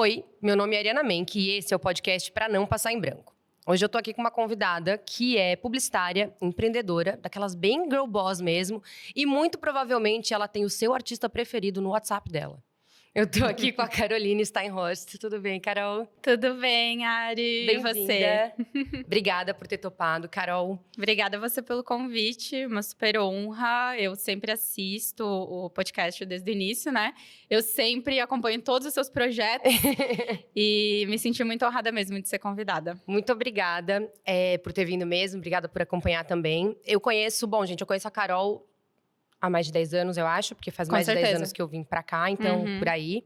Oi, meu nome é Ariana Menck e esse é o podcast Pra Não Passar em Branco. Hoje eu tô aqui com uma convidada que é publicitária, empreendedora, daquelas bem girl boss mesmo, e muito provavelmente ela tem o seu artista preferido no WhatsApp dela. Eu tô aqui com a Caroline Steinhorst. Tudo bem, Carol? Tudo bem, Ari? E você? Bem-vinda. Obrigada por ter topado, Carol. Obrigada a você pelo convite, uma super honra. Eu sempre assisto o podcast desde o início, né? Eu sempre acompanho todos os seus projetos e me senti muito honrada mesmo de ser convidada. Muito obrigada por ter vindo mesmo, obrigada por acompanhar também. Eu conheço a Carol há mais de 10 anos, eu acho, porque faz mais de 10 anos que eu vim pra cá, então, por aí.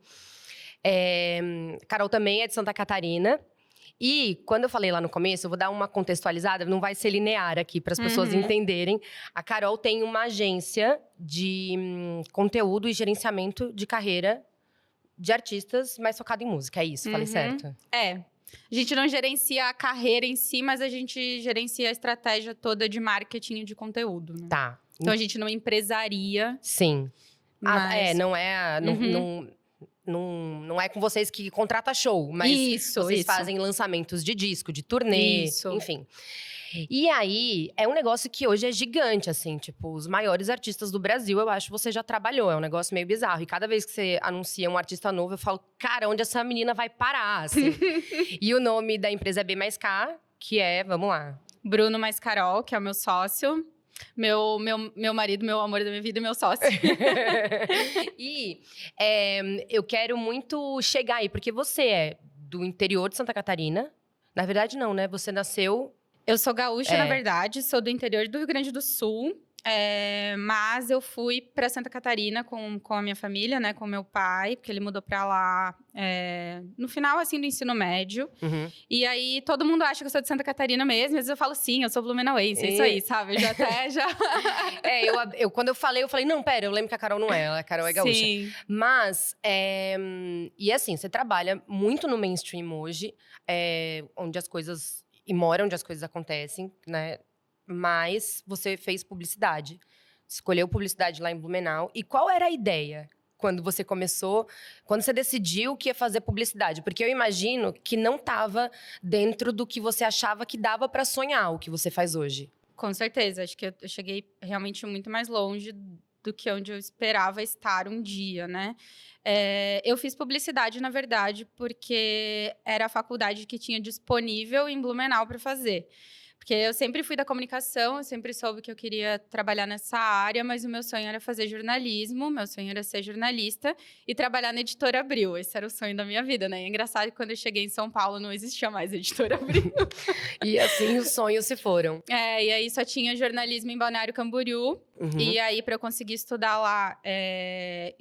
Carol também é de Santa Catarina. E, quando eu falei lá no começo, eu vou dar uma contextualizada, não vai ser linear aqui, para as pessoas entenderem. A Carol tem uma agência de conteúdo e gerenciamento de carreira de artistas, mais focado em música, é isso? Falei certo? É. A gente não gerencia a carreira em si, mas a gente gerencia a estratégia toda de marketing de conteúdo, né? Tá. Então, a gente não empresaria. Sim. Mas... Não é... Não é com vocês que contrata show, mas vocês fazem lançamentos de disco, de turnê, enfim. E aí, é um negócio que hoje é gigante, assim, tipo, os maiores artistas do Brasil, eu acho que você já trabalhou, é um negócio meio bizarro. E cada vez que você anuncia um artista novo, eu falo, cara, onde essa menina vai parar, assim? E o nome da empresa é B+K, que é, vamos lá. Bruno mais Carol, que é o meu sócio. Meu marido, meu amor da minha vida e meu sócio. E eu quero muito chegar aí, porque você é do interior de Santa Catarina. Na verdade, não, né? Você nasceu... Eu sou gaúcha, na verdade. Sou do interior do Rio Grande do Sul. Mas eu fui para Santa Catarina com a minha família, né? Com meu pai, porque ele mudou para lá no final, assim, do ensino médio. E aí, todo mundo acha que eu sou de Santa Catarina mesmo. Às vezes eu falo, sim, eu sou blumenauense, é isso aí, sabe? Quando eu falei, não, pera, eu lembro que a Carol não é, a Carol é gaúcha. Sim. Mas, e assim, você trabalha muito no mainstream hoje, onde as coisas, e mora onde as coisas acontecem, né? Mas você fez publicidade, escolheu publicidade lá em Blumenau. E qual era a ideia quando você começou, quando você decidiu que ia fazer publicidade? Porque eu imagino que não estava dentro do que você achava que dava para sonhar o que você faz hoje. Com certeza, acho que eu cheguei realmente muito mais longe do que onde eu esperava estar um dia, né? Eu fiz publicidade, na verdade, porque era a faculdade que tinha disponível em Blumenau para fazer. Porque eu sempre fui da comunicação, eu sempre soube que eu queria trabalhar nessa área, mas o meu sonho era fazer jornalismo, meu sonho era ser jornalista e trabalhar na Editora Abril. Esse era o sonho da minha vida, né? E é engraçado que quando eu cheguei em São Paulo não existia mais Editora Abril. E assim os sonhos se foram. E aí só tinha jornalismo em Balneário Camboriú. E aí, para eu conseguir estudar lá,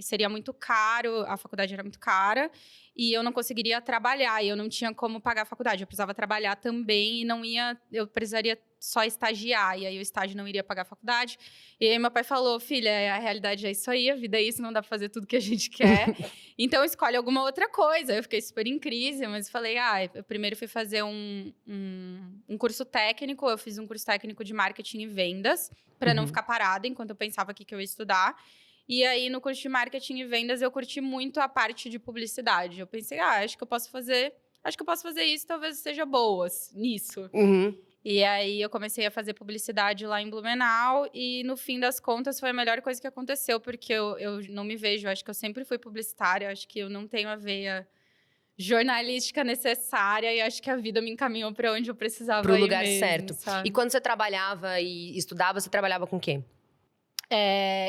seria muito caro, a faculdade era muito cara. E eu não conseguiria trabalhar, e eu não tinha como pagar a faculdade. Eu precisava trabalhar também e eu precisaria só estagiar. E aí o estágio não iria pagar a faculdade. E aí meu pai falou, filha, a realidade é isso aí, a vida é isso, não dá pra fazer tudo que a gente quer. Então escolhe alguma outra coisa. Eu fiquei super em crise, mas falei, eu primeiro fui fazer um curso técnico. Eu fiz um curso técnico de marketing e vendas, para não ficar parada enquanto eu pensava o que eu ia estudar. E aí, no curso de marketing e vendas, eu curti muito a parte de publicidade. Eu pensei, acho que eu posso fazer isso, talvez seja boa nisso. E aí, eu comecei a fazer publicidade lá em Blumenau. E, no fim das contas, foi a melhor coisa que aconteceu. Porque eu não me vejo, eu acho que eu sempre fui publicitária. Eu acho que eu não tenho a veia jornalística necessária. E acho que a vida me encaminhou para onde eu precisava ir. Pro lugar mesmo, certo. sabe? E quando você trabalhava e estudava, você trabalhava com o quê?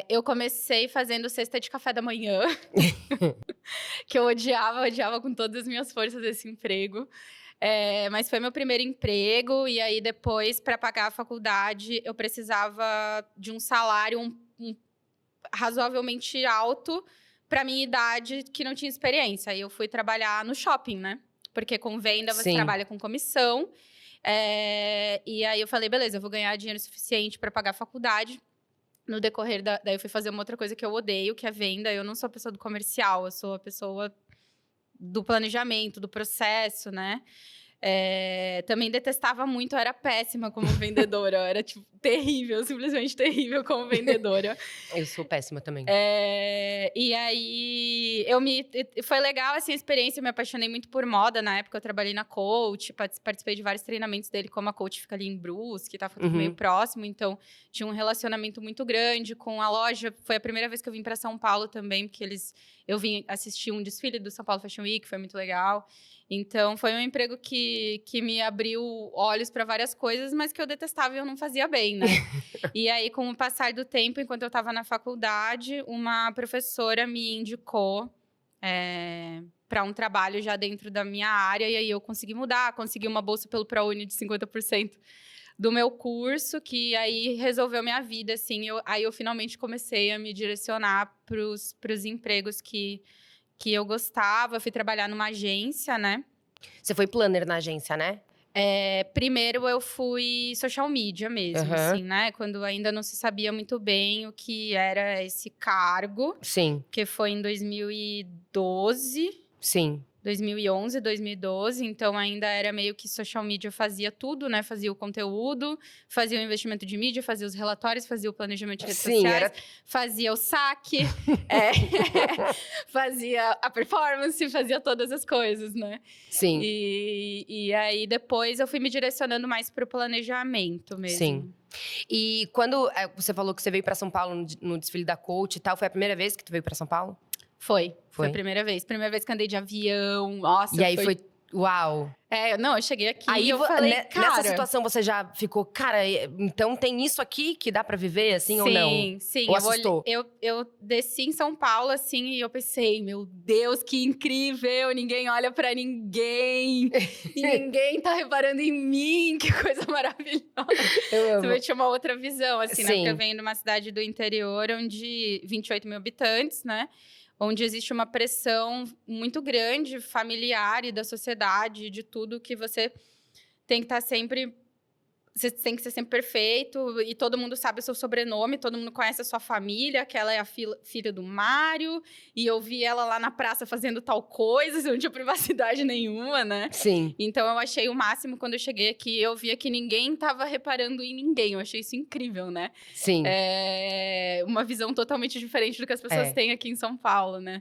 Eu comecei fazendo cesta de café da manhã, que eu odiava com todas as minhas forças esse emprego. Mas foi meu primeiro emprego, e aí depois, para pagar a faculdade, eu precisava de um salário razoavelmente alto para minha idade, que não tinha experiência. Aí eu fui trabalhar no shopping, né? Porque com venda você trabalha com comissão. E aí eu falei, beleza, eu vou ganhar dinheiro suficiente para pagar a faculdade. No decorrer daí eu fui fazer uma outra coisa que eu odeio, que é venda. Eu não sou a pessoa do comercial, eu sou a pessoa do planejamento, do processo, né? Também detestava muito, eu era péssima como vendedora. Eu era, tipo, terrível, simplesmente terrível como vendedora. Eu sou péssima também. E aí, foi legal, assim, a experiência. Eu me apaixonei muito por moda. Na época, eu trabalhei na Coach, participei de vários treinamentos dele, como a Coach fica ali em Brusque, tá tudo meio próximo. Então, tinha um relacionamento muito grande com a loja. Foi a primeira vez que eu vim para São Paulo também, porque eu vim assistir um desfile do São Paulo Fashion Week, foi muito legal. Então, foi um emprego que me abriu olhos para várias coisas, mas que eu detestava e eu não fazia bem, né? E aí, com o passar do tempo, enquanto eu estava na faculdade, uma professora me indicou para um trabalho já dentro da minha área. E aí, eu consegui mudar, consegui uma bolsa pelo ProUni de 50% do meu curso, que aí resolveu minha vida, assim. Aí, eu finalmente comecei a me direcionar para os empregos que eu gostava. Eu fui trabalhar numa agência, né? Você foi planner na agência, né? Primeiro eu fui social media mesmo, assim, né? Quando ainda não se sabia muito bem o que era esse cargo. Sim. Que foi em 2012. Sim. 2011, 2012, então ainda era meio que social media fazia tudo, né? Fazia o conteúdo, fazia o investimento de mídia, fazia os relatórios, fazia o planejamento de redes sociais, fazia o saque, fazia a performance, fazia todas as coisas, né? Sim. E aí depois eu fui me direcionando mais para o planejamento mesmo. Sim. E quando você falou que você veio para São Paulo no desfile da Coach e tal, foi a primeira vez que tu veio para São Paulo? Foi a primeira vez. Primeira vez que andei de avião. Nossa, e aí foi uau! Não, eu cheguei aqui aí e eu falei, cara... Nessa situação, você já ficou... Cara, então tem isso aqui que dá pra viver, assim, ou não? Sim. Ou assustou? Eu desci em São Paulo, assim, e eu pensei... Meu Deus, que incrível! Ninguém olha pra ninguém. E ninguém tá reparando em mim. Que coisa maravilhosa. Você vai ter uma outra visão, assim, né? Porque eu venho de uma cidade do interior, onde 28 mil habitantes, né? Onde existe uma pressão muito grande, familiar e da sociedade, de tudo que você tem que estar sempre... Você tem que ser sempre perfeito, e todo mundo sabe o seu sobrenome, todo mundo conhece a sua família, que ela é a filha do Mário, e eu vi ela lá na praça fazendo tal coisa, você não tinha privacidade nenhuma, né? Sim. Então, eu achei o máximo quando eu cheguei aqui, eu via que ninguém estava reparando em ninguém, eu achei isso incrível, né? Sim. Uma visão totalmente diferente do que as pessoas têm aqui em São Paulo, né?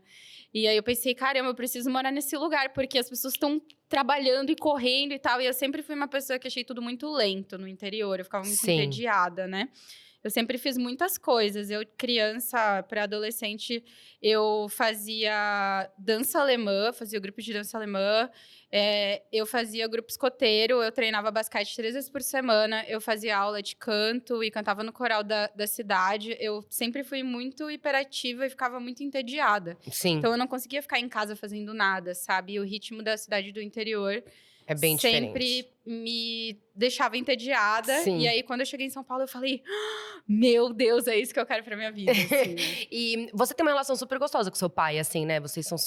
E aí eu pensei, caramba, eu preciso morar nesse lugar, porque as pessoas estão trabalhando e correndo e tal. E eu sempre fui uma pessoa que achei tudo muito lento no interior. Eu ficava muito entediada, né? Eu sempre fiz muitas coisas. Eu, criança, pré-adolescente, eu fazia dança alemã, fazia grupo de dança alemã. Eu fazia grupo escoteiro, eu treinava basquete 3 vezes por semana. Eu fazia aula de canto e cantava no coral da cidade. Eu sempre fui muito hiperativa e ficava muito entediada. Sim. Então, eu não conseguia ficar em casa fazendo nada, sabe? E o ritmo da cidade do interior... É bem sempre diferente. me deixava entediada. Sim. E aí, quando eu cheguei em São Paulo, eu falei... Meu Deus, é isso que eu quero pra minha vida, assim, né? E você tem uma relação super gostosa com seu pai, assim, né? Vocês são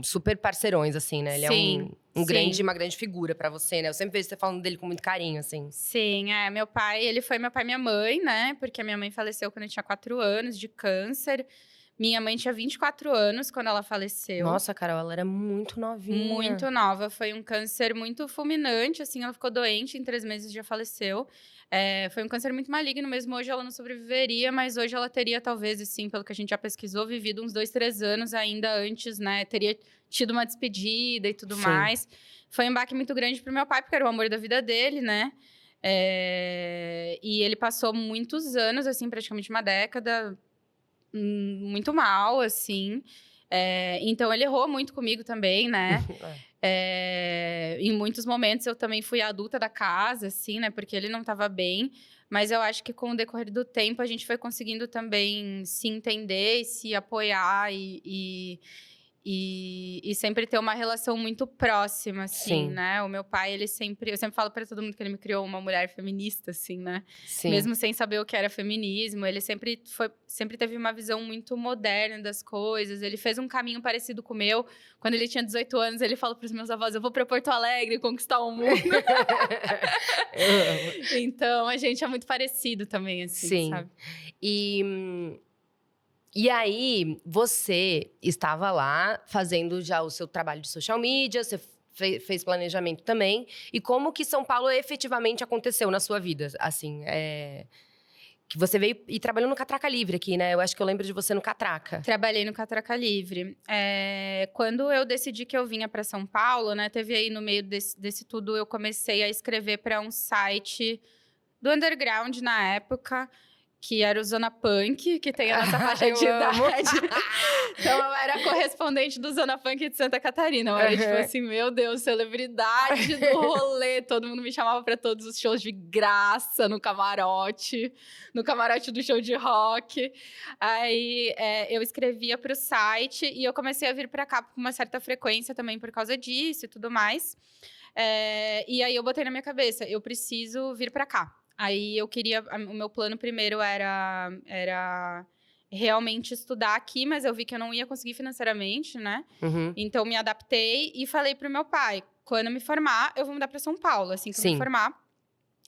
super parceirões, assim, né? Ele é uma grande figura pra você, né? Eu sempre vejo você falando dele com muito carinho, assim. Sim, meu pai, ele foi meu pai e minha mãe, né? Porque a minha mãe faleceu quando eu tinha 4 anos, de câncer. Minha mãe tinha 24 anos quando ela faleceu. Nossa, Carol, ela era muito novinha. Muito nova. Foi um câncer muito fulminante, assim. Ela ficou doente, em 3 meses já faleceu. Foi um câncer muito maligno mesmo. Hoje ela não sobreviveria, mas hoje ela teria, talvez, assim, pelo que a gente já pesquisou, vivido uns 2, 3 anos ainda antes, né? Teria tido uma despedida e tudo mais. Foi um baque muito grande pro meu pai, porque era o amor da vida dele, né? E ele passou muitos anos, assim, praticamente uma década... muito mal, assim. Então, ele errou muito comigo também, né? Em muitos momentos, eu também fui a adulta da casa, assim, né? Porque ele não estava bem. Mas eu acho que com o decorrer do tempo, a gente foi conseguindo também se entender e se apoiar e sempre ter uma relação muito próxima, assim, né? O meu pai, eu sempre falo pra todo mundo que ele me criou uma mulher feminista, assim, né? Sim. Mesmo sem saber o que era feminismo, ele sempre teve uma visão muito moderna das coisas. Ele fez um caminho parecido com o meu. Quando ele tinha 18 anos, ele falou pros meus avós, eu vou pra Porto Alegre conquistar o mundo. Então, a gente é muito parecido também, assim, sabe? E aí, você estava lá fazendo já o seu trabalho de social media, você fez planejamento também. E como que São Paulo efetivamente aconteceu na sua vida, assim, que você veio e trabalhou no Catraca Livre aqui, né? Eu acho que eu lembro de você no Catraca. Trabalhei no Catraca Livre. Quando eu decidi que eu vinha para São Paulo, né? Teve aí no meio desse tudo, eu comecei a escrever para um site do underground na época, que era o Zona Punk, que tem a nossa faixa de idade. Então, eu era correspondente do Zona Punk de Santa Catarina. Eu era, tipo assim, meu Deus, celebridade do rolê. Todo mundo me chamava para todos os shows de graça, no camarote do show de rock. Aí, eu escrevia para o site e eu comecei a vir para cá com uma certa frequência também por causa disso e tudo mais. E aí, eu botei na minha cabeça, eu preciso vir para cá. Aí eu queria. O meu plano primeiro era realmente estudar aqui, mas eu vi que eu não ia conseguir financeiramente, né? Uhum. Então me adaptei e falei pro meu pai: quando eu me formar, eu vou mudar para São Paulo. Assim que eu me formar,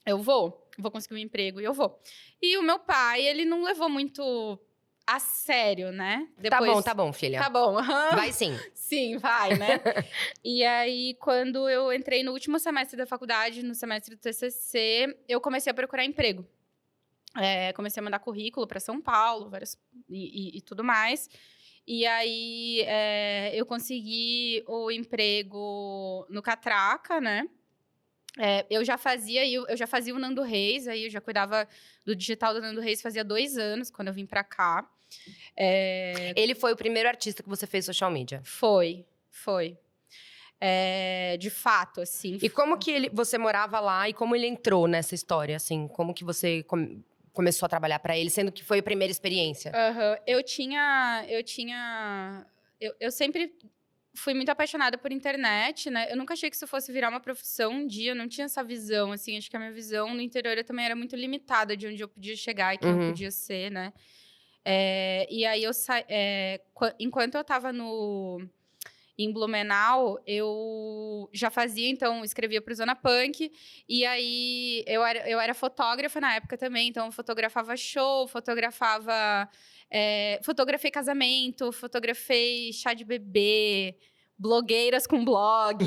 eu vou conseguir um emprego e eu vou. E o meu pai, ele não levou muito a sério, né? Depois... Tá bom, filha. Tá bom. Vai sim. Sim, vai, né? E aí, quando eu entrei no último semestre da faculdade, no semestre do TCC, eu comecei a procurar emprego. Comecei a mandar currículo para São Paulo, e tudo mais. E aí, eu consegui o emprego no Catraca, né? Eu já fazia o Nando Reis, aí eu já cuidava do digital do Nando Reis fazia 2 anos, quando eu vim para cá. Ele foi o primeiro artista que você fez social media? Foi. De fato, assim. E como que você morava lá e como ele entrou nessa história, assim? Como que você começou a trabalhar para ele, sendo que foi a primeira experiência? Eu sempre fui muito apaixonada por internet, né? Eu nunca achei que isso fosse virar uma profissão um dia, eu não tinha essa visão, assim. Acho que a minha visão no interior eu também era muito limitada de onde eu podia chegar e quem eu podia ser, né? E aí, enquanto eu estava em Blumenau, eu já fazia, então, escrevia para o Zona Punk. E aí, eu era fotógrafa na época também. Então, eu fotografava show, fotografei casamento, fotografei chá de bebê, blogueiras com blog.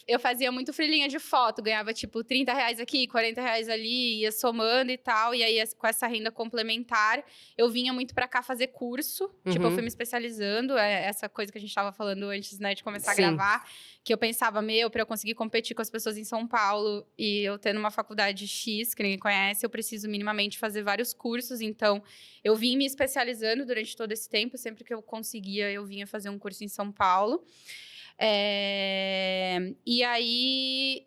Eu fazia muito freelinha de foto, ganhava tipo R$30 aqui, R$40 ali, ia somando e tal. E aí, com essa renda complementar, eu vinha muito pra cá fazer curso. Tipo, eu fui me especializando. Essa coisa que a gente tava falando antes, né, de começar a gravar. Que eu pensava, pra eu conseguir competir com as pessoas em São Paulo e eu tendo uma faculdade X, que ninguém conhece, eu preciso minimamente fazer vários cursos. Então, eu vim me especializando durante todo esse tempo. Sempre que eu conseguia, eu vinha fazer um curso em São Paulo. E aí,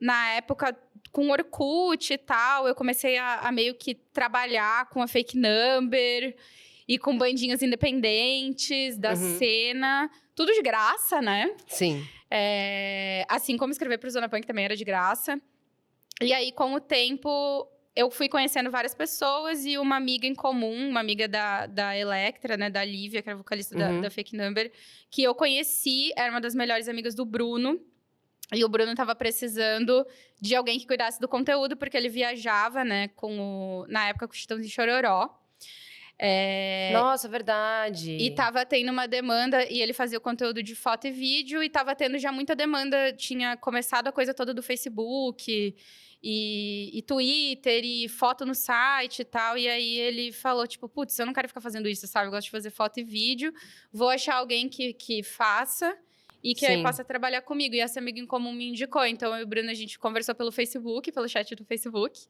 na época, com Orkut e tal, eu comecei a meio que trabalhar com a Fake Number e com bandinhas independentes da cena. Tudo de graça, né? Sim. Assim como escrever pro Zona Punk também era de graça. E aí, com o tempo, eu fui conhecendo várias pessoas e uma amiga em comum, uma amiga da Electra, né? Da Lívia, que era vocalista da Fake Number, que eu conheci, era uma das melhores amigas do Bruno. E o Bruno tava precisando de alguém que cuidasse do conteúdo, porque ele viajava, né? Na época, com o Chitãozinho e Chororó. Nossa, verdade. E tava tendo uma demanda, e ele fazia o conteúdo de foto e vídeo, e tava tendo já muita demanda. Tinha começado a coisa toda do Facebook, e Twitter, e foto no site e tal. E aí ele falou, tipo, putz, eu não quero ficar fazendo isso, sabe? Eu gosto de fazer foto e vídeo. Vou achar alguém que faça e que aí possa trabalhar comigo. E essa amiga em comum me indicou. Então, eu e o Bruno, a gente conversou pelo Facebook, pelo chat do Facebook.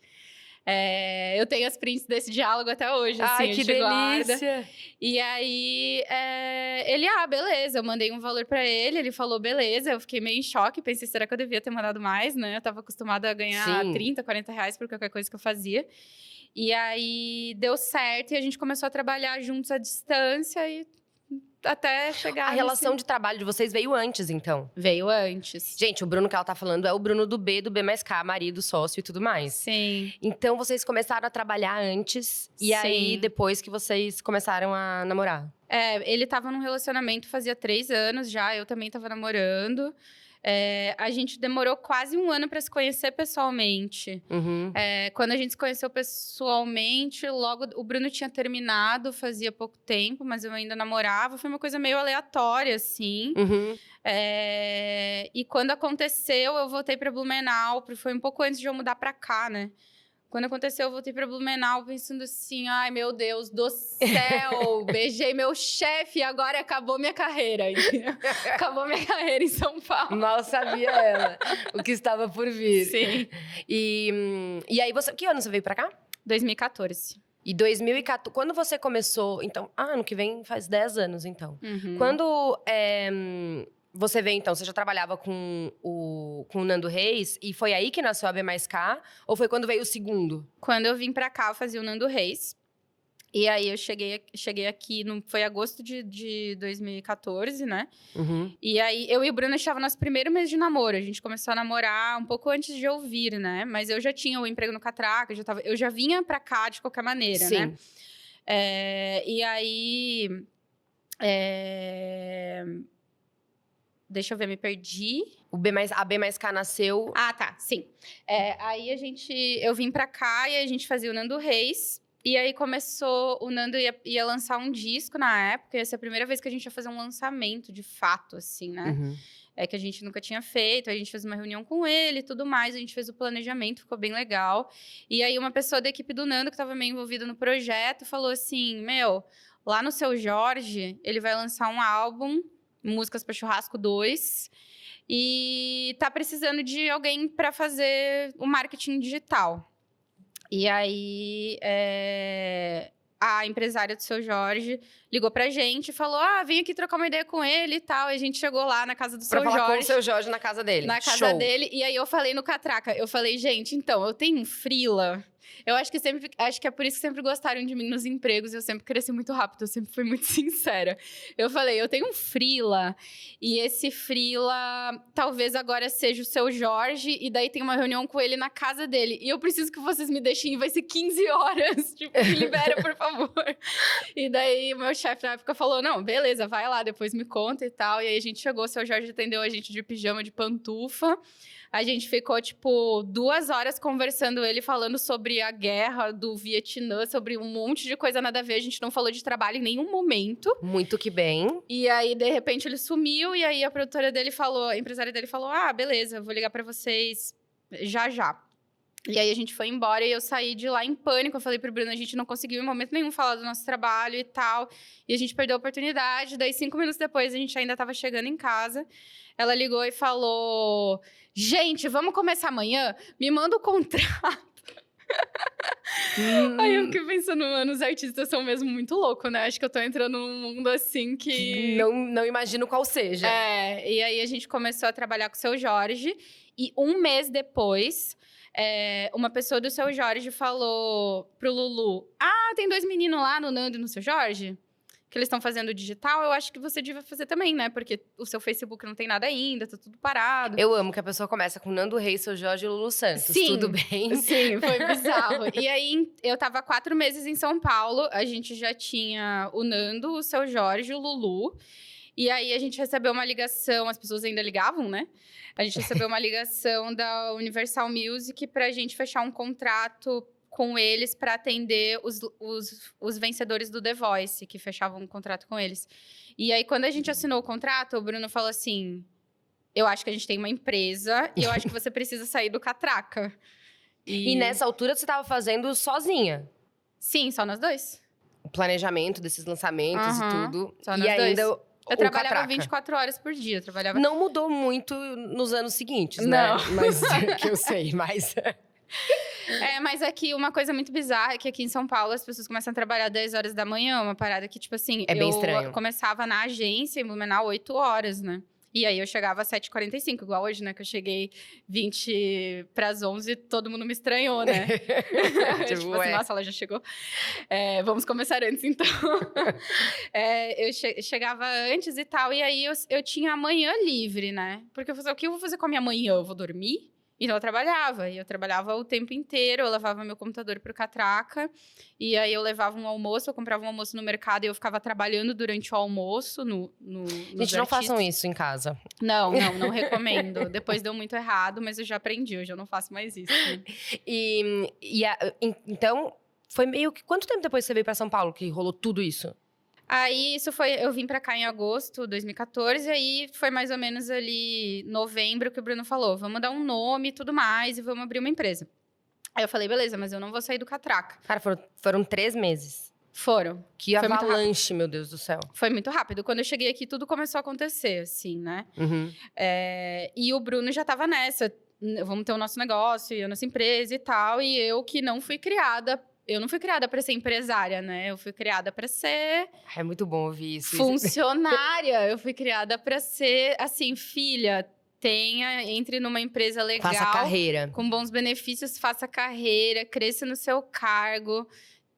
Eu tenho as prints desse diálogo até hoje, assim, ai, que delícia! Guarda. E aí, ele, beleza, eu mandei um valor pra ele falou, beleza, eu fiquei meio em choque, pensei, será que eu devia ter mandado mais, né? Eu tava acostumada a ganhar R$30, R$40 por qualquer coisa que eu fazia. E aí, deu certo, e a gente começou a trabalhar juntos à distância, e até chegar A relação de trabalho de vocês veio antes, então? Veio antes. Gente, o Bruno que ela tá falando é o Bruno do B mais K, marido, sócio e tudo mais. Sim. Então, vocês começaram a trabalhar antes. E aí, depois que vocês começaram a namorar? Ele tava num relacionamento fazia 3 anos já. Eu também tava namorando. A gente demorou quase 1 ano para se conhecer pessoalmente. Quando a gente se conheceu pessoalmente, logo o Bruno tinha terminado, fazia pouco tempo, mas eu ainda namorava. Foi uma coisa meio aleatória, assim. E quando aconteceu, eu voltei para Blumenau, porque foi um pouco antes de eu mudar para cá, né? Quando aconteceu, eu voltei para Blumenau pensando assim, ai, meu Deus do céu, beijei meu chefe e agora acabou minha carreira. Acabou minha carreira em São Paulo. Mal sabia ela o que estava por vir. Sim. E aí, que ano você veio para cá? 2014. E 2014, quando você começou, então, ano que vem faz 10 anos, então. Quando você veio, então, você já trabalhava com o Nando Reis, e foi aí que nasceu a B Mais K? Ou foi quando veio o segundo? Quando eu vim pra cá, eu fazia o Nando Reis. E aí, eu cheguei aqui, foi agosto de 2014, né? E aí, eu e o Bruno estavam no nosso primeiro mês de namoro. A gente começou a namorar um pouco antes de eu vir, né? Mas eu já tinha o emprego no Catraca, eu já vinha pra cá de qualquer maneira, Sim. né? E aí... Deixa eu ver, me perdi. A B Mais K nasceu... Ah, tá, sim. Aí eu vim pra cá e a gente fazia o Nando Reis. E aí começou, o Nando ia lançar um disco na época. Ia ser a primeira vez que a gente ia fazer um lançamento, de fato, assim, né? Que a gente nunca tinha feito. A gente fez uma reunião com ele e tudo mais. A gente fez o planejamento, ficou bem legal. E aí uma pessoa da equipe do Nando, que estava meio envolvida no projeto, falou assim, lá no Seu Jorge, ele vai lançar um álbum... Músicas para Churrasco 2. E tá precisando de alguém para fazer o marketing digital. E aí, a empresária do Seu Jorge ligou pra gente e falou: vem aqui trocar uma ideia com ele e tal. E a gente chegou lá na casa do Seu Jorge. Pra falar com o Seu Jorge na casa dele. Na casa dele. E aí, eu falei no Catraca. Eu falei, gente, então, eu tenho um freela... Eu acho que é por isso que sempre gostaram de mim nos empregos. Eu sempre cresci muito rápido, eu sempre fui muito sincera. Eu falei, eu tenho um freela, e esse freela talvez agora seja o Seu Jorge, e daí tem uma reunião com ele na casa dele. E eu preciso que vocês me deixem ir, vai ser 15 horas. Tipo, me libera, por favor. E daí o meu chefe na época falou, não, beleza, vai lá, depois me conta e tal. E aí a gente chegou, o Seu Jorge atendeu a gente de pijama, de pantufa. A gente ficou, 2 horas conversando, ele falando sobre a guerra do Vietnã, sobre um monte de coisa nada a ver. A gente não falou de trabalho em nenhum momento. Muito que bem. E aí, de repente, ele sumiu. E aí, a produtora dele falou, a empresária dele falou, beleza, eu vou ligar pra vocês já. E aí, a gente foi embora e eu saí de lá em pânico. Eu falei pro Bruno, a gente não conseguiu em momento nenhum falar do nosso trabalho e tal. E a gente perdeu a oportunidade. Daí, 5 minutos depois, a gente ainda tava chegando em casa. Ela ligou e falou... Gente, vamos começar amanhã? Me manda o contrato. Aí eu fiquei pensando, mano, os artistas são mesmo muito loucos, né? Acho que eu tô entrando num mundo assim que... Não imagino qual seja. E aí a gente começou a trabalhar com o Seu Jorge. E 1 mês depois, uma pessoa do Seu Jorge falou pro Lulu... tem 2 meninos lá no Nando e no Seu Jorge? Que eles estão fazendo digital, eu acho que você devia fazer também, né? Porque o seu Facebook não tem nada ainda, tá tudo parado. Eu amo que a pessoa começa com Nando Reis, Seu Jorge e Lulu Santos. Sim, tudo bem? Sim, foi bizarro. E aí, eu tava 4 meses em São Paulo, a gente já tinha o Nando, o Seu Jorge, o Lulu. E aí, a gente recebeu uma ligação, as pessoas ainda ligavam, né? A gente recebeu uma ligação da Universal Music pra gente fechar um contrato com eles para atender os vencedores do The Voice, que fechavam um contrato com eles. E aí, quando a gente assinou o contrato, o Bruno falou assim, eu acho que a gente tem uma empresa e eu acho que você precisa sair do Catraca. E nessa altura, você estava fazendo sozinha? Sim, só nós dois. O planejamento desses lançamentos e tudo. Só nós e ainda dois. Eu trabalhava Catraca. 24 horas por dia. Não mudou muito nos anos seguintes, não. Né? Mas que eu sei, mas... Mas aqui, uma coisa muito bizarra é que aqui em São Paulo as pessoas começam a trabalhar 10 horas da manhã, uma parada que, bem estranho. Eu começava na agência em Blumenau 8 horas, né? E aí eu chegava às 7h45, igual hoje, né? Que eu cheguei 20 para as 11 e todo mundo me estranhou, né? Tipo assim, nossa, ela já chegou. Vamos começar antes, então. Eu chegava antes e tal, e aí eu tinha a manhã livre, né? Porque eu falei, o que eu vou fazer com a minha manhã? Eu vou dormir? Então e eu trabalhava o tempo inteiro, eu levava meu computador pro Catraca, e aí eu levava um almoço, eu comprava um almoço no mercado e eu ficava trabalhando durante o almoço nos Gente, não façam artistas. isso em casa. Não recomendo. Depois deu muito errado, mas eu já aprendi, hoje eu não faço mais isso. Né? Então, foi meio que… Quanto tempo depois você veio pra São Paulo que rolou tudo isso? Aí, eu vim pra cá em agosto de 2014, e aí foi mais ou menos ali novembro que o Bruno falou, vamos dar um nome e tudo mais, e vamos abrir uma empresa. Aí eu falei, beleza, mas eu não vou sair do Catraca. Cara, foram 3 meses. Foram. Que avalanche, meu Deus do céu. Foi muito rápido. Quando eu cheguei aqui, tudo começou a acontecer, assim, né? Uhum. E o Bruno já tava nessa, vamos ter o nosso negócio, e a nossa empresa e tal, e eu que não fui criada… Eu não fui criada para ser empresária, né? Eu fui criada para ser… É muito bom ouvir isso. Funcionária. Eu fui criada para ser, assim, filha, entre numa empresa legal. Faça carreira. Com bons benefícios, faça carreira, cresça no seu cargo,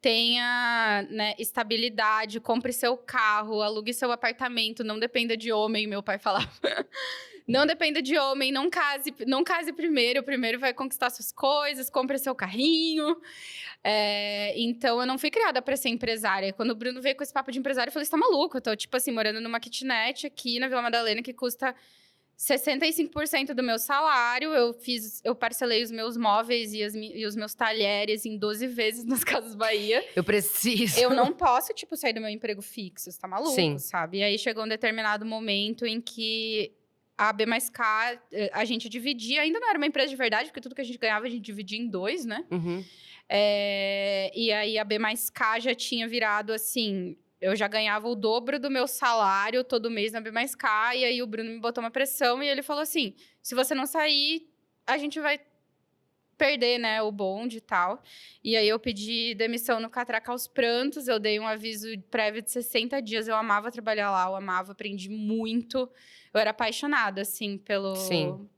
tenha, né, estabilidade, compre seu carro, alugue seu apartamento, não dependa de homem, meu pai falava. Não dependa de homem, não case primeiro vai conquistar suas coisas, compre seu carrinho. Então, eu não fui criada para ser empresária. Quando o Bruno veio com esse papo de empresário, eu falei, você tá maluco? Eu tô, tipo assim, morando numa kitnet aqui na Vila Madalena, que custa 65% do meu salário. Eu parcelei os meus móveis e os meus talheres em 12 vezes nas Casas Bahia. Eu preciso. Eu não posso, tipo, sair do meu emprego fixo, você tá maluco, Sim. sabe? E aí, chegou um determinado momento em que a B mais K, a gente dividia, ainda não era uma empresa de verdade, porque tudo que a gente ganhava a gente dividia em 2, né? Uhum. E aí a B mais K já tinha virado assim, eu já ganhava o dobro do meu salário todo mês na B mais K, e aí o Bruno me botou uma pressão e ele falou assim, se você não sair, a gente vai perder, né, o bonde e tal. E aí eu pedi demissão no Catraca aos prantos, eu dei um aviso prévio de 60 dias, eu amava trabalhar lá, eu amava, aprendi muito. Eu era apaixonada, assim,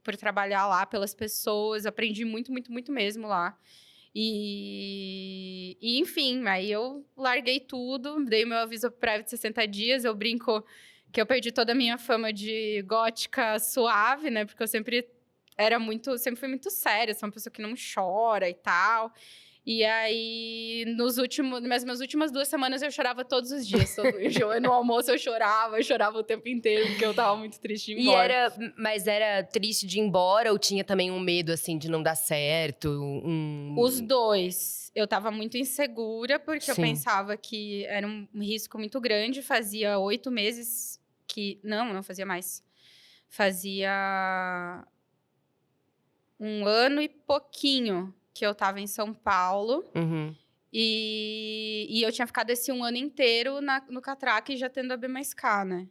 por trabalhar lá, pelas pessoas, aprendi muito, muito, muito mesmo lá. E enfim, aí eu larguei tudo, dei meu aviso prévio de 60 dias, eu brinco que eu perdi toda a minha fama de gótica suave, né, porque eu sempre fui muito séria, sou uma pessoa que não chora e tal. E aí, nas minhas últimas 2 semanas, eu chorava todos os dias. No almoço, eu chorava o tempo inteiro, porque eu tava muito triste de ir embora. Mas era triste de ir embora ou tinha também um medo, assim, de não dar certo? Os dois. Eu tava muito insegura, porque eu Sim. pensava que era um risco muito grande. Fazia 8 meses que… Não fazia mais. Fazia 1 ano e pouquinho que eu tava em São Paulo. Uhum. E eu tinha ficado esse 1 ano inteiro no Catraca e já tendo a B mais K, né?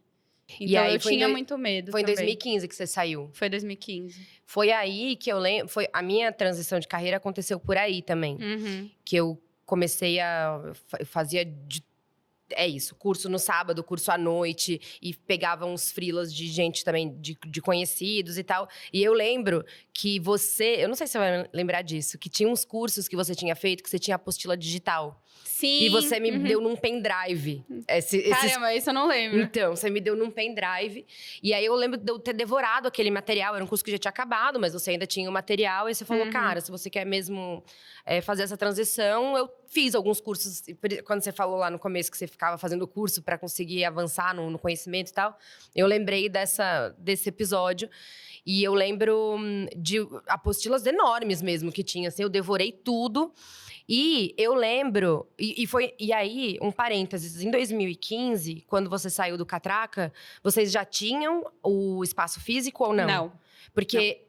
Então, E aí, eu tinha muito medo Foi em também. 2015 que você saiu? Foi 2015. Foi aí que eu lembro… A minha transição de carreira aconteceu por aí também. Uhum. Que eu comecei eu fazia curso no sábado, curso à noite, e pegava uns freelas de gente também, de conhecidos e tal. E eu lembro que eu não sei se você vai lembrar disso, que tinha uns cursos que você tinha feito, que você tinha apostila digital. Sim. E você me deu num pendrive. Caramba, isso eu não lembro. Então, você me deu num pendrive. E aí, eu lembro de eu ter devorado aquele material. Era um curso que já tinha acabado, mas você ainda tinha o material. E você falou, cara, se você quer mesmo fazer essa transição… Eu fiz alguns cursos. Quando você falou lá no começo que você ficava fazendo curso para conseguir avançar no conhecimento e tal. Eu lembrei desse episódio. E eu lembro de apostilas enormes mesmo que tinha. Assim, eu devorei tudo. E eu lembro, e aí, um parênteses, em 2015, quando você saiu do Catraca, vocês já tinham o espaço físico ou não? Não. Porque…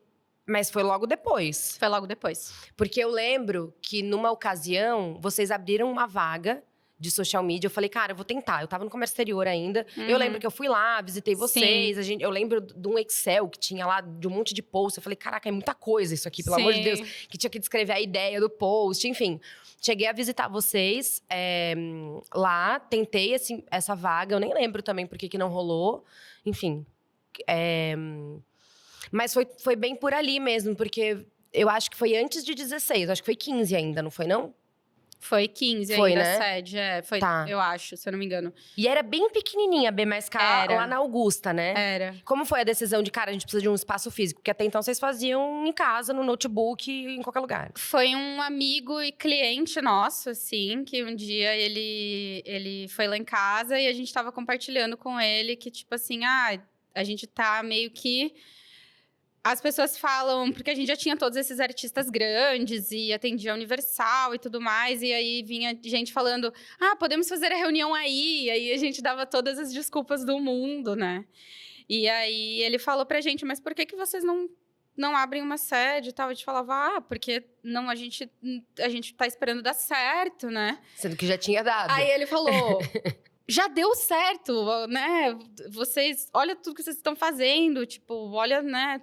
Mas foi logo depois. Foi logo depois. Porque eu lembro que, numa ocasião, vocês abriram uma vaga de social media. Eu falei, cara, eu vou tentar. Eu tava no comércio exterior ainda. Eu lembro que eu fui lá, visitei vocês. Eu lembro de um Excel que tinha lá, de um monte de post. Eu falei, caraca, é muita coisa isso aqui, pelo amor de Deus. Que tinha que descrever a ideia do post, enfim. Cheguei a visitar vocês lá. Tentei essa vaga. Eu nem lembro também por que não rolou. Enfim. Mas foi bem por ali mesmo, porque eu acho que foi antes de 16. Eu acho que foi 15 ainda, não foi, não? Foi 15 Foi, ainda, né? a sede. Foi, Tá. eu acho, se eu não me engano. E era bem pequenininha a BMSK lá na Augusta, né? Era. Como foi a decisão de, cara, a gente precisa de um espaço físico? Porque até então vocês faziam em casa, no notebook, em qualquer lugar. Foi um amigo e cliente nosso, assim, que um dia ele foi lá em casa e a gente tava compartilhando com ele que, tipo assim, a gente tá meio que... As pessoas falam, porque a gente já tinha todos esses artistas grandes e atendia a Universal e tudo mais, e aí vinha gente falando, podemos fazer a reunião aí, aí a gente dava todas as desculpas do mundo, né? E aí ele falou pra gente, mas por que vocês não abrem uma sede e tal? A gente falava, porque não, a gente tá esperando dar certo, né? Sendo que já tinha dado. Aí ele falou... Já deu certo, né? Vocês, olha tudo que vocês estão fazendo, tipo, olha, né?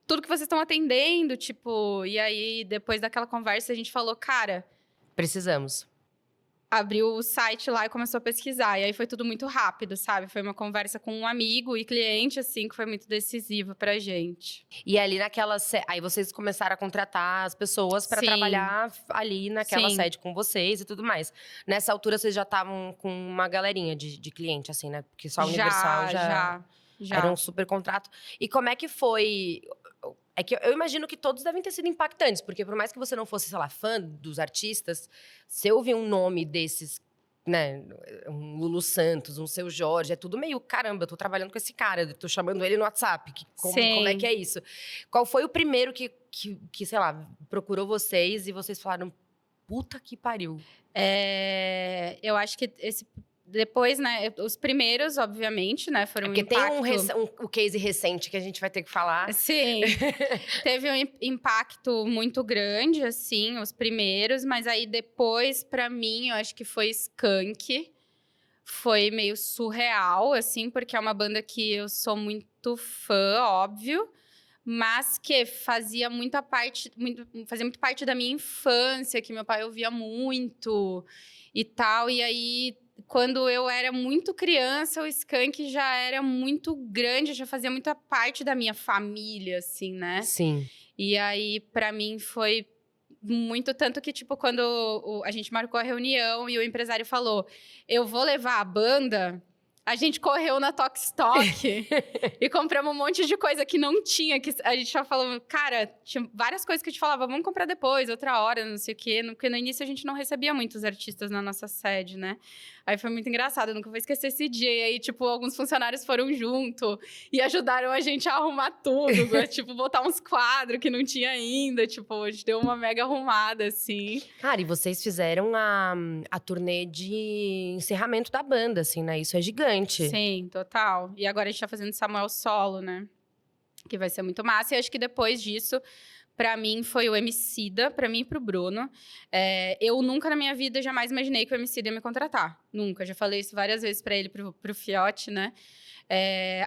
Tudo que vocês estão atendendo, tipo... E aí, depois daquela conversa, a gente falou, cara... Precisamos. Abriu o site lá e começou a pesquisar. E aí, foi tudo muito rápido, sabe? Foi uma conversa com um amigo e cliente, assim, que foi muito decisiva pra gente. E ali naquela... Aí vocês começaram a contratar as pessoas pra trabalhar ali naquela sede com vocês e tudo mais. Nessa altura, vocês já estavam com uma galerinha de cliente, assim, né? Porque só a Universal já era um super contrato. E como é que foi... É que eu imagino que todos devem ter sido impactantes, porque por mais que você não fosse, sei lá, fã dos artistas, se eu ouvir um nome desses, né, um Lulu Santos, um Seu Jorge, é tudo meio, caramba, eu tô trabalhando com esse cara, eu tô chamando ele no WhatsApp, como é que é isso? Qual foi o primeiro que, sei lá, procurou vocês e vocês falaram, puta que pariu? Eu acho que depois, né, os primeiros, obviamente, né, foram porque tem o case recente que a gente vai ter que falar. Sim, teve um impacto muito grande, assim, os primeiros, mas aí depois, pra mim, eu acho que foi Skank. Foi meio surreal, assim, porque é uma banda que eu sou muito fã, óbvio, mas que fazia muito parte da minha infância, que meu pai ouvia muito e tal, e aí... Quando eu era muito criança, o Skank já era muito grande, já fazia muita parte da minha família, assim, né? Sim. E aí, pra mim, foi muito... Tanto que, tipo, quando a gente marcou a reunião e o empresário falou, eu vou levar a banda... A gente correu na Tokstok e compramos um monte de coisa que não tinha. Que a gente já falou, cara, tinha várias coisas que a gente falava, vamos comprar depois, outra hora, não sei o quê. Porque no início a gente não recebia muitos artistas na nossa sede, né? Aí foi muito engraçado, eu nunca vou esquecer esse dia. E aí, tipo, alguns funcionários foram junto e ajudaram a gente a arrumar tudo. Né? Tipo, botar uns quadros que não tinha ainda. Tipo, a gente deu uma mega arrumada, assim. Cara, e vocês fizeram a turnê de encerramento da banda, assim, né? Isso é gigante. Sim, total. E agora a gente tá fazendo Samuel solo, né? Que vai ser muito massa. E acho que depois disso, pra mim, foi o Emicida, pra mim e pro Bruno. Eu nunca na minha vida jamais imaginei que o Emicida ia me contratar. Nunca. Já falei isso várias vezes pra ele, pro Fiote, né?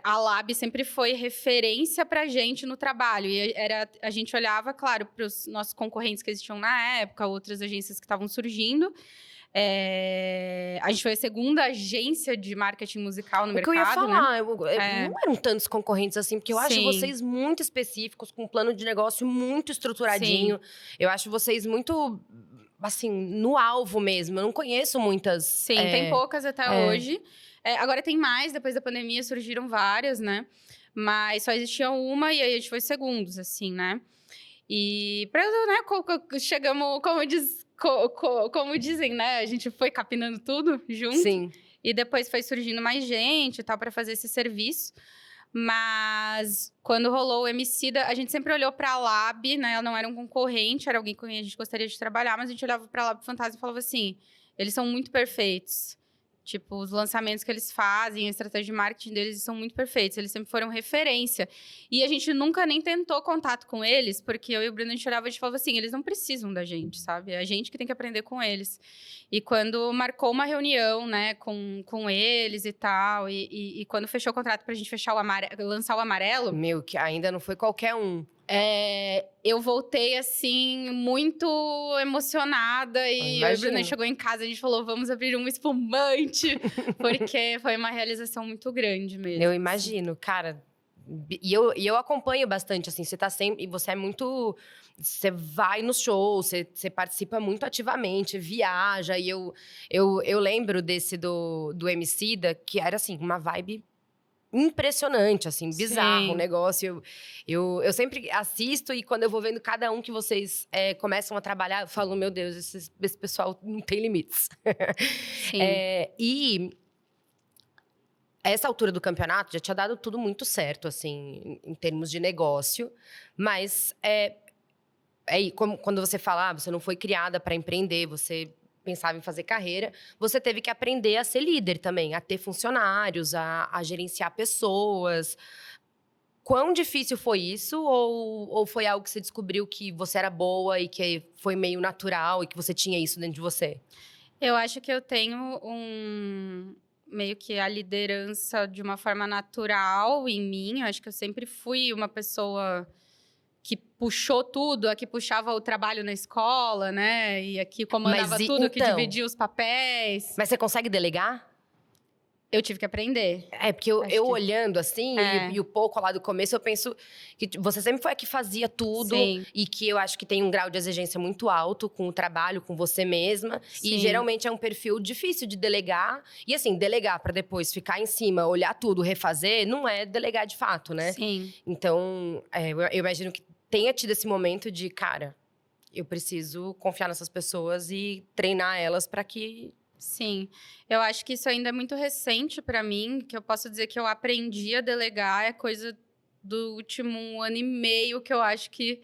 A Lab sempre foi referência pra gente no trabalho. E a gente olhava, claro, pros nossos concorrentes que existiam na época, outras agências que estavam surgindo. A gente foi a segunda agência de marketing musical no mercado, que eu ia falar, né? Não eram tantos concorrentes assim, porque eu acho Sim. vocês muito específicos, com um plano de negócio muito estruturadinho. Sim. Eu acho vocês muito, assim, no alvo mesmo. Eu não conheço muitas. Sim, tem poucas até hoje. Agora tem mais, depois da pandemia surgiram várias, né? Mas só existia uma e aí a gente foi segundos, assim, né? E, né, chegamos, como dizem, né? A gente foi capinando tudo junto. Sim. E depois foi surgindo mais gente e tal para fazer esse serviço. Mas quando rolou o Emicida, a gente sempre olhou pra Lab, né? Ela não era um concorrente, era alguém com quem a gente gostaria de trabalhar, mas a gente olhava pra Lab Fantasma e falava assim: eles são muito perfeitos. Tipo, os lançamentos que eles fazem, a estratégia de marketing deles são muito perfeitos. Eles sempre foram referência. E a gente nunca nem tentou contato com eles, porque eu e o Bruno, a gente olhava e a gente falava assim, eles não precisam da gente, sabe? É a gente que tem que aprender com eles. E quando marcou uma reunião, né, com eles e tal, e quando fechou o contrato pra gente fechar lançar o Amarelo... Meu, que ainda não foi qualquer um. Eu voltei, assim, muito emocionada. E o Bruno chegou em casa e a gente falou, vamos abrir um espumante. Porque foi uma realização muito grande mesmo. Eu imagino, cara. E eu acompanho bastante, assim, você tá sempre. E você é muito. Você vai nos shows, você participa muito ativamente, viaja. E eu lembro desse do Emicida, que era assim, uma vibe impressionante, assim, bizarro o Sim. negócio. Eu sempre assisto e quando eu vou vendo cada um que vocês começam a trabalhar, eu falo, meu Deus, esse pessoal não tem limites. Sim. E essa altura do campeonato já tinha dado tudo muito certo, assim, em termos de negócio. Mas quando você fala, você não foi criada para empreender, você pensava em fazer carreira, você teve que aprender a ser líder também, a ter funcionários, a gerenciar pessoas. Quão difícil foi isso? Ou foi algo que você descobriu que você era boa e que foi meio natural e que você tinha isso dentro de você? Eu acho que eu tenho meio que a liderança de uma forma natural em mim. Eu acho que eu sempre fui uma pessoa que puxou tudo, a que puxava o trabalho na escola, né? E a que comandava tudo, que Então, dividia os papéis. mas você consegue delegar? Eu tive que aprender. Porque Acho eu que olhando assim, é. e o pouco lá do começo, eu penso que você sempre foi a que fazia tudo. Sim, E que eu acho que tem um grau de exigência muito alto com o trabalho, com você mesma. E sim, geralmente é um perfil difícil de delegar. E assim, delegar pra depois ficar em cima, olhar tudo, refazer, não é delegar de fato, né? sim. Então, eu imagino que tenha tido esse momento de, cara, eu preciso confiar nessas pessoas e treinar elas pra que… Sim, eu acho que isso ainda é muito recente para mim, que eu posso dizer que eu aprendi a delegar, é coisa do último ano e meio, que eu acho que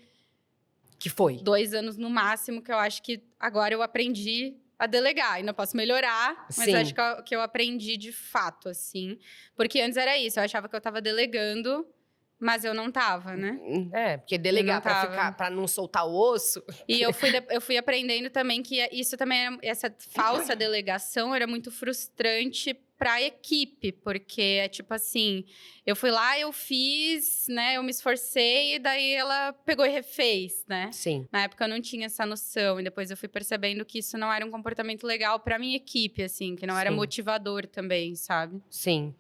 Que foi. 2 anos no máximo, que eu acho que agora eu aprendi a delegar. Ainda posso melhorar, mas eu Sim. acho que eu aprendi de fato, assim. Porque antes era isso, eu achava que eu estava delegando, mas eu não estava, né? Porque Eu não delegar pra tava. para não soltar o osso. E eu fui aprendendo também que isso também essa falsa delegação era muito frustrante para a equipe, porque é tipo assim, eu fui lá, eu fiz, né, eu me esforcei e daí ela pegou e refez, né? Sim, Na época eu não tinha essa noção e depois eu fui percebendo que isso não era um comportamento legal para minha equipe, assim, que não era sim, motivador também, sabe? sim.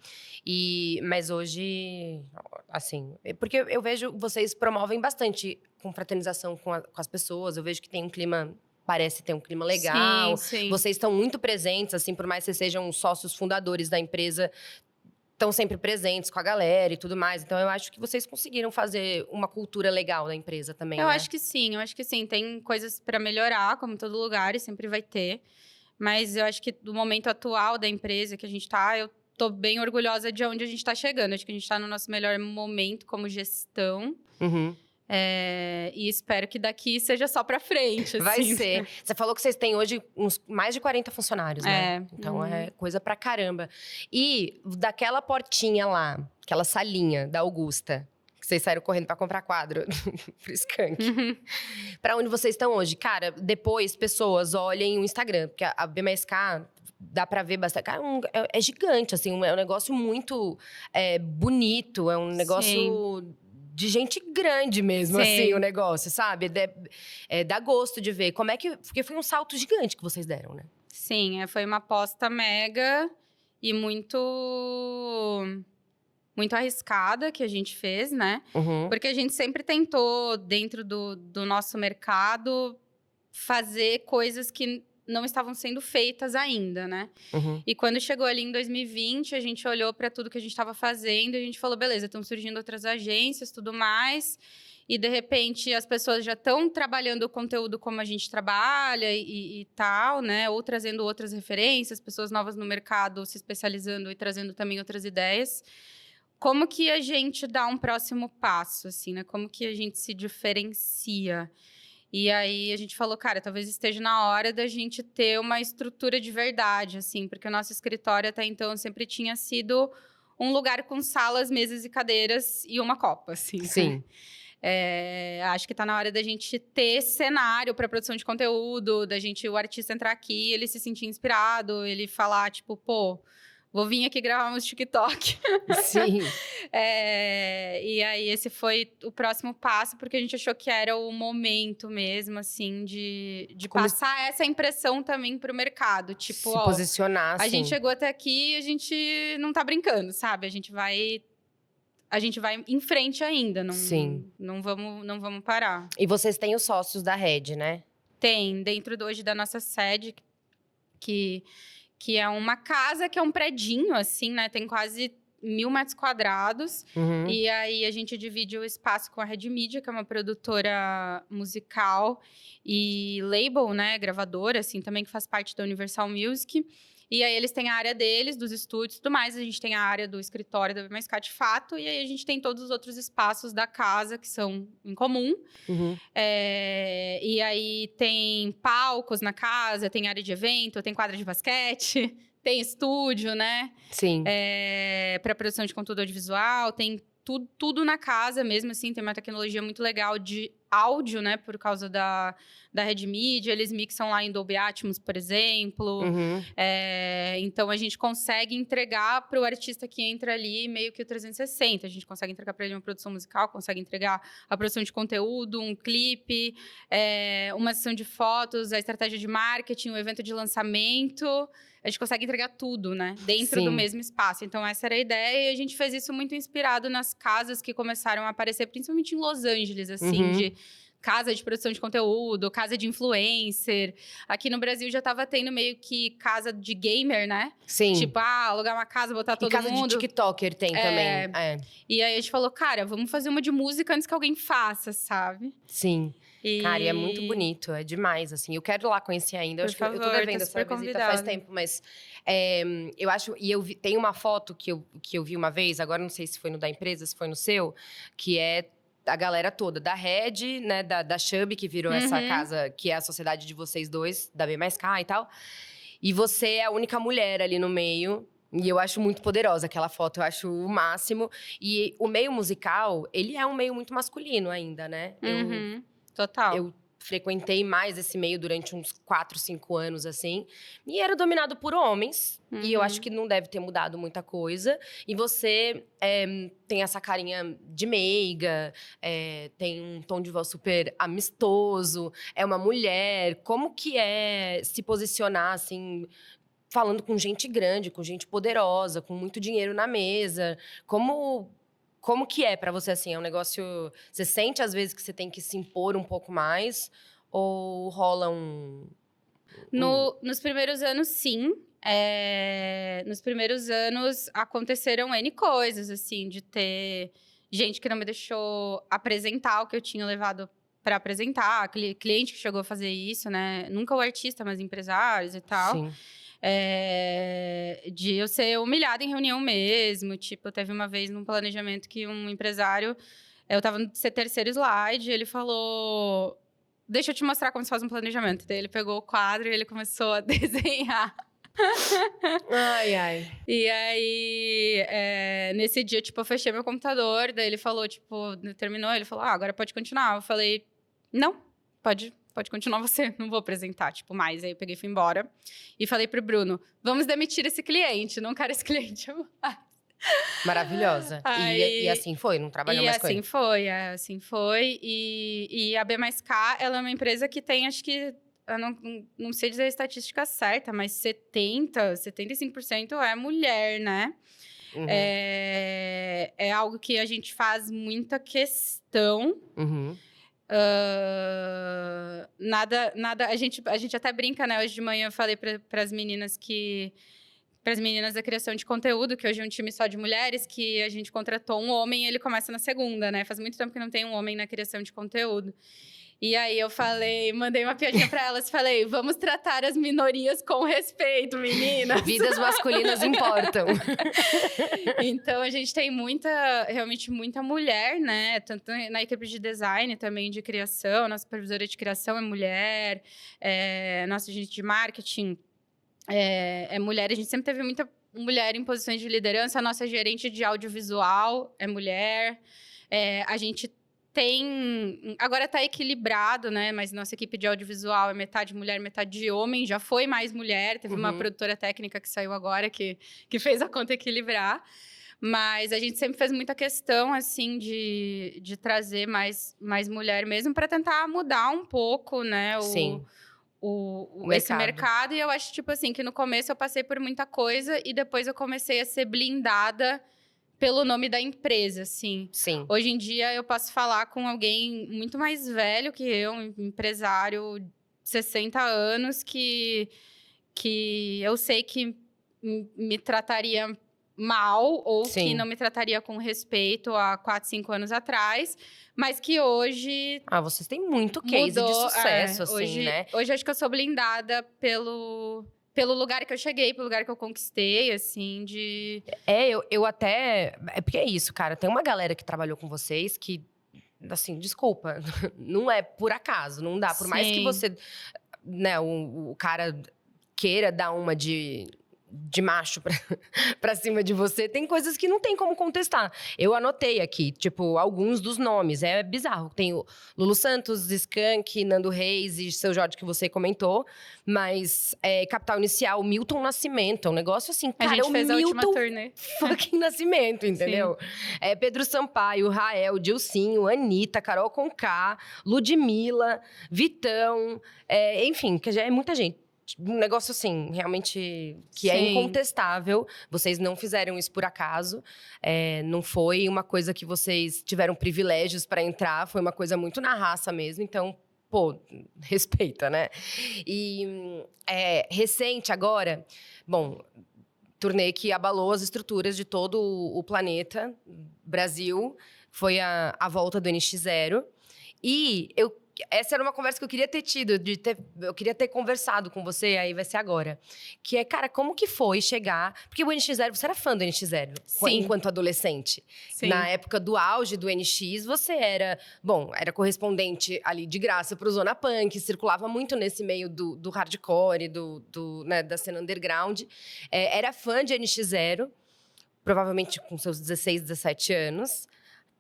Mas hoje, assim, porque eu vejo vocês promovem bastante confraternização com as pessoas. Eu vejo que tem um clima, parece ter um clima Sim, legal. sim. Vocês estão muito presentes, assim, por mais que vocês sejam sócios fundadores da empresa, estão sempre presentes com a galera e tudo mais. Então, eu acho que vocês conseguiram fazer uma cultura legal da empresa também, Eu né? acho que sim, eu acho que sim. Tem coisas para melhorar, como em todo lugar, e sempre vai ter. Mas eu acho que do momento atual da empresa que a gente tá, eu tô bem orgulhosa de onde a gente tá chegando. Acho que a gente tá no nosso melhor momento como gestão. Uhum. E espero que daqui seja só para frente, Vai assim. ser. Você falou que vocês têm hoje uns mais de 40 funcionários, né? Então é Uhum. coisa pra caramba. E daquela portinha lá, aquela salinha da Augusta, que vocês saíram correndo pra comprar quadro pro Skank. Uhum. Pra onde vocês estão hoje? Cara, depois pessoas olhem o Instagram, porque a BMSK dá pra ver bastante. Cara, é gigante, assim, é um negócio muito bonito, é um Sim, negócio de gente grande mesmo, assim, o sim. negócio, sabe? Dá gosto de ver. Porque foi um salto gigante que vocês deram, né? Sim, foi uma aposta mega e muito arriscada que a gente fez, né? Uhum, Porque a gente sempre tentou, dentro do nosso mercado, fazer coisas que não estavam sendo feitas ainda, né? uhum. E quando chegou ali em 2020, a gente olhou para tudo que a gente estava fazendo e a gente falou, beleza, estão surgindo outras agências, tudo mais. E, de repente, as pessoas já estão trabalhando o conteúdo como a gente trabalha e tal, né? Ou trazendo outras referências, pessoas novas no mercado se especializando e trazendo também outras ideias. Como que a gente dá um próximo passo, assim, né? Como que a gente se diferencia? E aí a gente falou, cara, talvez esteja na hora da gente ter uma estrutura de verdade, assim, porque o nosso escritório até então sempre tinha sido um lugar com salas, mesas e cadeiras e uma copa, assim, né? Sim. Acho que tá na hora da gente ter cenário para produção de conteúdo, o artista entrar aqui, ele se sentir inspirado, ele falar, tipo, pô, vou vir aqui gravar meus TikTok. Sim. E aí, esse foi o próximo passo, porque a gente achou que era o momento mesmo, assim, de passar essa impressão também pro mercado. Tipo, Se posicionar, a gente assim. chegou até aqui e a gente não tá brincando, sabe? a gente vai em frente ainda. Não, Sim. Não vamos parar. E vocês têm os sócios da Red, né? Tem, dentro hoje da nossa sede, que é uma casa, que é um predinho, assim, né? Tem quase 1.000 metros quadrados. Uhum. E aí, a gente divide o espaço com a Red Media, que é uma produtora musical e label, né? Gravadora, assim, também que faz parte da Universal Music. E aí, eles têm a área deles, dos estúdios e tudo mais. A gente tem a área do escritório da B+K de fato. E aí, a gente tem todos os outros espaços da casa, que são em comum. Uhum. E aí, tem palcos na casa, tem área de evento, tem quadra de basquete, tem estúdio, né? Sim. Para produção de conteúdo audiovisual, tem tudo na casa mesmo, assim. Tem uma tecnologia muito legal de áudio, né? Por causa da Red Media. Eles mixam lá em Dolby Atmos, por exemplo. Uhum. Então, a gente consegue entregar para o artista que entra ali meio que o 360. A gente consegue entregar para ele uma produção musical, consegue entregar a produção de conteúdo, um clipe, uma sessão de fotos, a estratégia de marketing, o evento de lançamento. A gente consegue entregar tudo, né? Dentro Sim. do mesmo espaço. Então, essa era a ideia. E a gente fez isso muito inspirado nas casas que começaram a aparecer, principalmente em Los Angeles, assim, de casa de produção de conteúdo, casa de influencer. Aqui no Brasil já tava tendo meio que casa de gamer, né? Sim. Tipo, alugar uma casa, botar todo casa mundo. de TikToker tem também. E aí a gente falou, cara, vamos fazer uma de música antes que alguém faça, sabe? Sim. Cara, e é muito bonito, é demais, assim. Eu quero ir lá conhecer ainda. Eu acho que eu tô devendo essa visita faz tempo, mas eu acho. E tem uma foto que eu vi uma vez, agora não sei se foi no da empresa, se foi no seu, que é a galera toda, da Red, né, da Chubby, que virou essa casa, que é a sociedade de vocês dois, da B+K e tal. E você é a única mulher ali no meio. E eu acho muito poderosa aquela foto, eu acho o máximo. E o meio musical, ele é um meio muito masculino ainda, né? Total. Eu frequentei mais esse meio durante uns 4, 5 anos, assim. E era dominado por homens. E eu acho que não deve ter mudado muita coisa. E você tem essa carinha de meiga, tem um tom de voz super amistoso, é uma mulher. Como que é se posicionar, assim, falando com gente grande, com gente poderosa, com muito dinheiro na mesa? Como que é pra você, assim? É um negócio... Você sente, às vezes, que você tem que se impor um pouco mais? Ou rola Nos primeiros anos, sim. Nos primeiros anos, aconteceram N coisas, assim. De ter gente que não me deixou apresentar o que eu tinha levado pra apresentar. Cliente que chegou a fazer isso, né? Nunca o artista, mas empresários e tal. Sim. De eu ser humilhada em reunião mesmo. Tipo, teve uma vez num planejamento que um empresário... Eu tava no terceiro slide, ele falou... Deixa eu te mostrar como se faz um planejamento. Daí ele pegou o quadro e ele começou a desenhar. Ai, ai. E aí, nesse dia, tipo, eu fechei meu computador. Daí ele falou, tipo, terminou. Ele falou, agora pode continuar. Eu falei, não, pode continuar você, não vou apresentar, tipo, mais. Aí eu peguei e fui embora. E falei pro Bruno, vamos demitir esse cliente, não quero esse cliente mais. Maravilhosa. E assim foi, não trabalhou mais com ele? Assim foi. E a B+K, ela é uma empresa que tem, acho que, eu não sei dizer a estatística certa, mas 75% é mulher, né? É algo que a gente faz muita questão. A gente até brinca, né? Hoje de manhã eu falei para as meninas da criação de conteúdo, que hoje é um time só de mulheres, que a gente contratou um homem e ele começa na segunda, né? Faz muito tempo que não tem um homem na criação de conteúdo. E aí eu mandei uma piadinha pra elas, falei, vamos tratar as minorias com respeito, meninas. Vidas masculinas importam. Então, a gente tem realmente muita mulher, né? Tanto na equipe de design, também de criação. Nossa supervisora de criação é mulher. Nossa agente de marketing é mulher. A gente sempre teve muita mulher em posições de liderança. A nossa gerente de audiovisual é mulher. A gente tem... Agora tá equilibrado, né? Mas nossa equipe de audiovisual é metade mulher, metade homem. Já foi mais mulher. Teve uma produtora técnica que saiu agora, que fez a conta equilibrar. Mas a gente sempre fez muita questão, assim, de trazer mais mulher mesmo, para tentar mudar um pouco, né? Sim. Esse mercado. E eu acho, tipo assim, que no começo eu passei por muita coisa e depois eu comecei a ser blindada pelo nome da empresa, assim. Sim. Hoje em dia, eu posso falar com alguém muito mais velho que eu, um empresário de 60 anos, que eu sei que me trataria mal ou que Sim. não me trataria com respeito há 4, 5 anos atrás, mas que hoje Vocês têm muito case de mudou. sucesso, assim, né? Hoje acho que eu sou blindada pelo lugar que eu cheguei, pelo lugar que eu conquistei, assim, de... Eu até... É porque é isso, cara. Tem uma galera que trabalhou com vocês que, assim, desculpa. Não é por acaso, não dá. Por mais que Sim. você, né, o cara queira dar uma de macho pra cima de você, tem coisas que não tem como contestar. Eu anotei aqui, tipo, alguns dos nomes. É bizarro. Tem o Lulu Santos, Skank, Nando Reis e Seu Jorge, que você comentou. Mas Capital Inicial, Milton Nascimento. É um negócio assim, cara, A gente o fez a última Milton turnê. fucking Nascimento, entendeu? Pedro Sampaio, Rael, Dilcinho, Anitta, Carol Conká, Ludmilla, Vitão. Enfim, que já é muita gente. Um negócio assim, realmente, que é Sim. incontestável. Vocês não fizeram isso por acaso. Não foi uma coisa que vocês tiveram privilégios para entrar. Foi uma coisa muito na raça mesmo. Então, pô, respeita, né? E recente agora, bom, turnê que abalou as estruturas de todo o planeta, Brasil. Foi a volta do NX0. E essa era uma conversa que eu queria ter tido, eu queria ter conversado com você, aí vai ser agora. Que é, cara, como que foi chegar... Porque o NX0, você era fã do NX0, Sim. enquanto adolescente. Sim. Na época do auge do NX, você era correspondente ali de graça pro Zona Punk, circulava muito nesse meio do hardcore, né, da cena underground. Era fã de NX0, provavelmente com seus 16, 17 anos.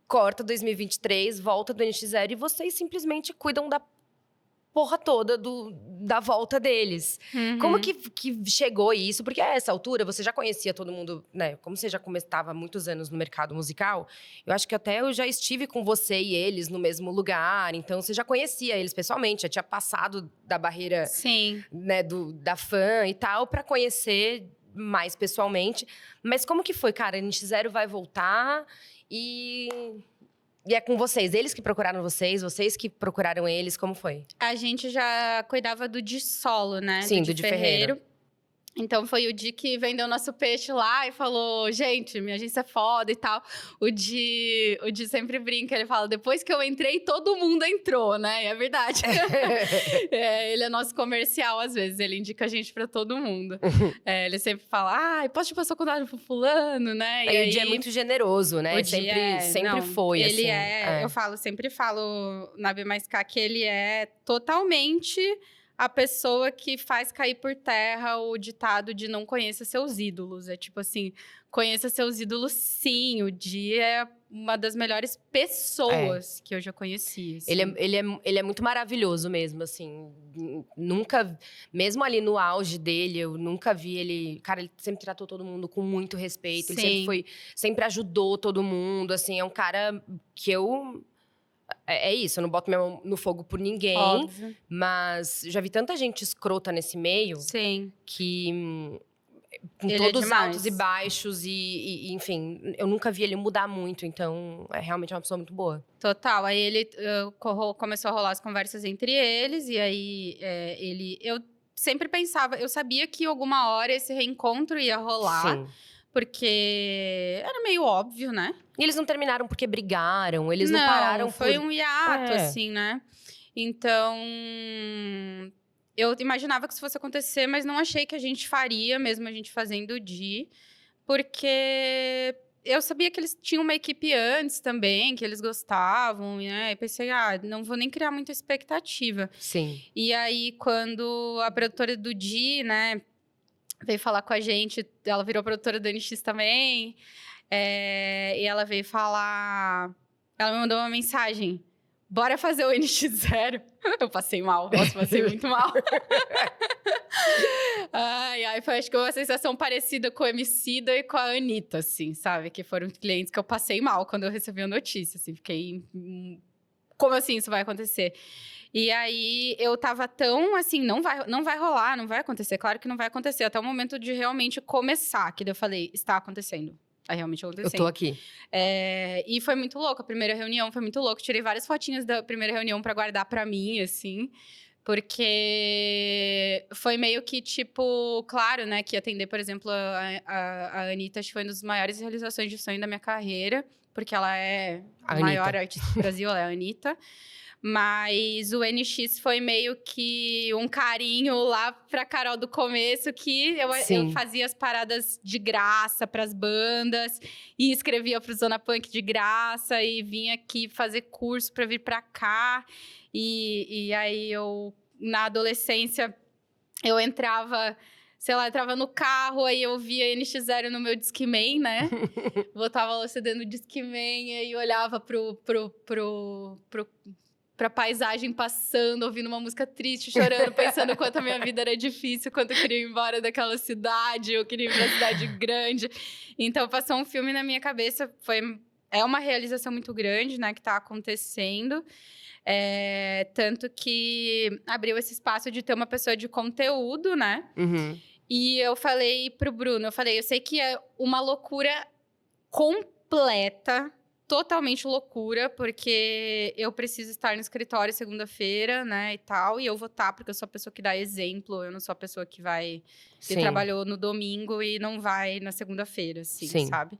Corta 2023, volta do NX0 e vocês simplesmente cuidam da porra toda da volta deles. Uhum. Como que chegou isso? Porque a essa altura você já conhecia todo mundo, né? Como você já estava há muitos anos no mercado musical, eu acho que até eu já estive com você e eles no mesmo lugar. Então você já conhecia eles pessoalmente, já tinha passado da barreira, Sim. né, da fã e tal, para conhecer mais pessoalmente. Mas como que foi, cara? NX0 vai voltar e é com vocês. Eles que procuraram vocês que procuraram eles, como foi? A gente já cuidava do Di Solo, né? Sim, do do Di Ferreiro. Então, foi o Di que vendeu nosso peixe lá e falou, gente, minha agência é foda e tal. O Di sempre brinca, ele fala, depois que eu entrei, todo mundo entrou, né? E é verdade. Ele é nosso comercial, às vezes, ele indica a gente pra todo mundo. Ele sempre fala, posso te passar o contato pro fulano, né? E o Di é muito generoso, né? O Di sempre foi, ele assim. Eu sempre falo na B mais K que ele é totalmente a pessoa que faz cair por terra o ditado de não conheça seus ídolos. É tipo assim, conheça seus ídolos sim. O Di é uma das melhores pessoas que eu já conheci. Assim. Ele é muito maravilhoso mesmo, assim. Nunca, mesmo ali no auge dele, eu nunca vi ele... Cara, ele sempre tratou todo mundo com muito respeito. Sim. Ele sempre ajudou todo mundo, assim. É um cara que eu... É isso, eu não boto minha mão no fogo por ninguém. Óbvio. Mas já vi tanta gente escrota nesse meio. Sim. Que... Com Ele todos é os altos e baixos. E, enfim, eu nunca vi ele mudar muito. Então, realmente é uma pessoa muito boa. Total. Aí ele começou a rolar as conversas entre eles. E aí, eu sempre pensava... Eu sabia que alguma hora esse reencontro ia rolar. Sim. Porque era meio óbvio, né? E eles não terminaram porque brigaram, eles não pararam foi um hiato, assim, né? Então, eu imaginava que isso fosse acontecer, mas não achei que a gente faria, mesmo a gente fazendo o Di. Porque eu sabia que eles tinham uma equipe antes também, que eles gostavam, né? E pensei, não vou nem criar muita expectativa. Sim. E aí, quando a produtora do Di, né, veio falar com a gente, ela virou produtora do NX também, e ela veio falar... Ela me mandou uma mensagem, bora fazer o NX0. Eu passei mal, nossa, passei muito mal. Foi, acho que uma sensação parecida com o Emicida e com a Anitta, assim, sabe? Que foram clientes que eu passei mal quando eu recebi a notícia, assim. Fiquei, como assim isso vai acontecer? E aí, eu tava tão, assim, não vai rolar, não vai acontecer. Claro que não vai acontecer, até o momento de realmente começar. Que daí eu falei, está acontecendo. Tá realmente Eu acontecendo. tô aqui. E foi muito louco, a primeira reunião foi muito louco. Tirei várias fotinhas da primeira reunião pra guardar pra mim, assim. Porque foi meio que, tipo, claro, né? Que atender, por exemplo, a Anitta, acho que foi uma das maiores realizações de sonho da minha carreira. Porque ela é a maior artista do Brasil, ela é a Anitta. Mas o NX foi meio que um carinho lá pra Carol do começo, que eu fazia as paradas de graça pras bandas, e escrevia pro Zona Punk de graça, e vinha aqui fazer curso pra vir pra cá. E aí na adolescência, eu entrava... Sei lá, entrava no carro, aí eu via NX0 no meu Discman, né? Botava o CD no Discman, e aí olhava pra paisagem passando, ouvindo uma música triste, chorando, pensando quanto a minha vida era difícil, quanto eu queria ir embora daquela cidade, eu queria ir pra cidade grande. Então, passou um filme na minha cabeça, é uma realização muito grande, né, que tá acontecendo. Tanto que abriu esse espaço de ter uma pessoa de conteúdo, né? Uhum. E eu falei pro Bruno, eu sei que é uma loucura completa, totalmente loucura, porque eu preciso estar no escritório segunda-feira, né, e tal, e eu vou estar, porque eu sou a pessoa que dá exemplo, eu não sou a pessoa que trabalhou no domingo e não vai na segunda-feira, assim, sabe?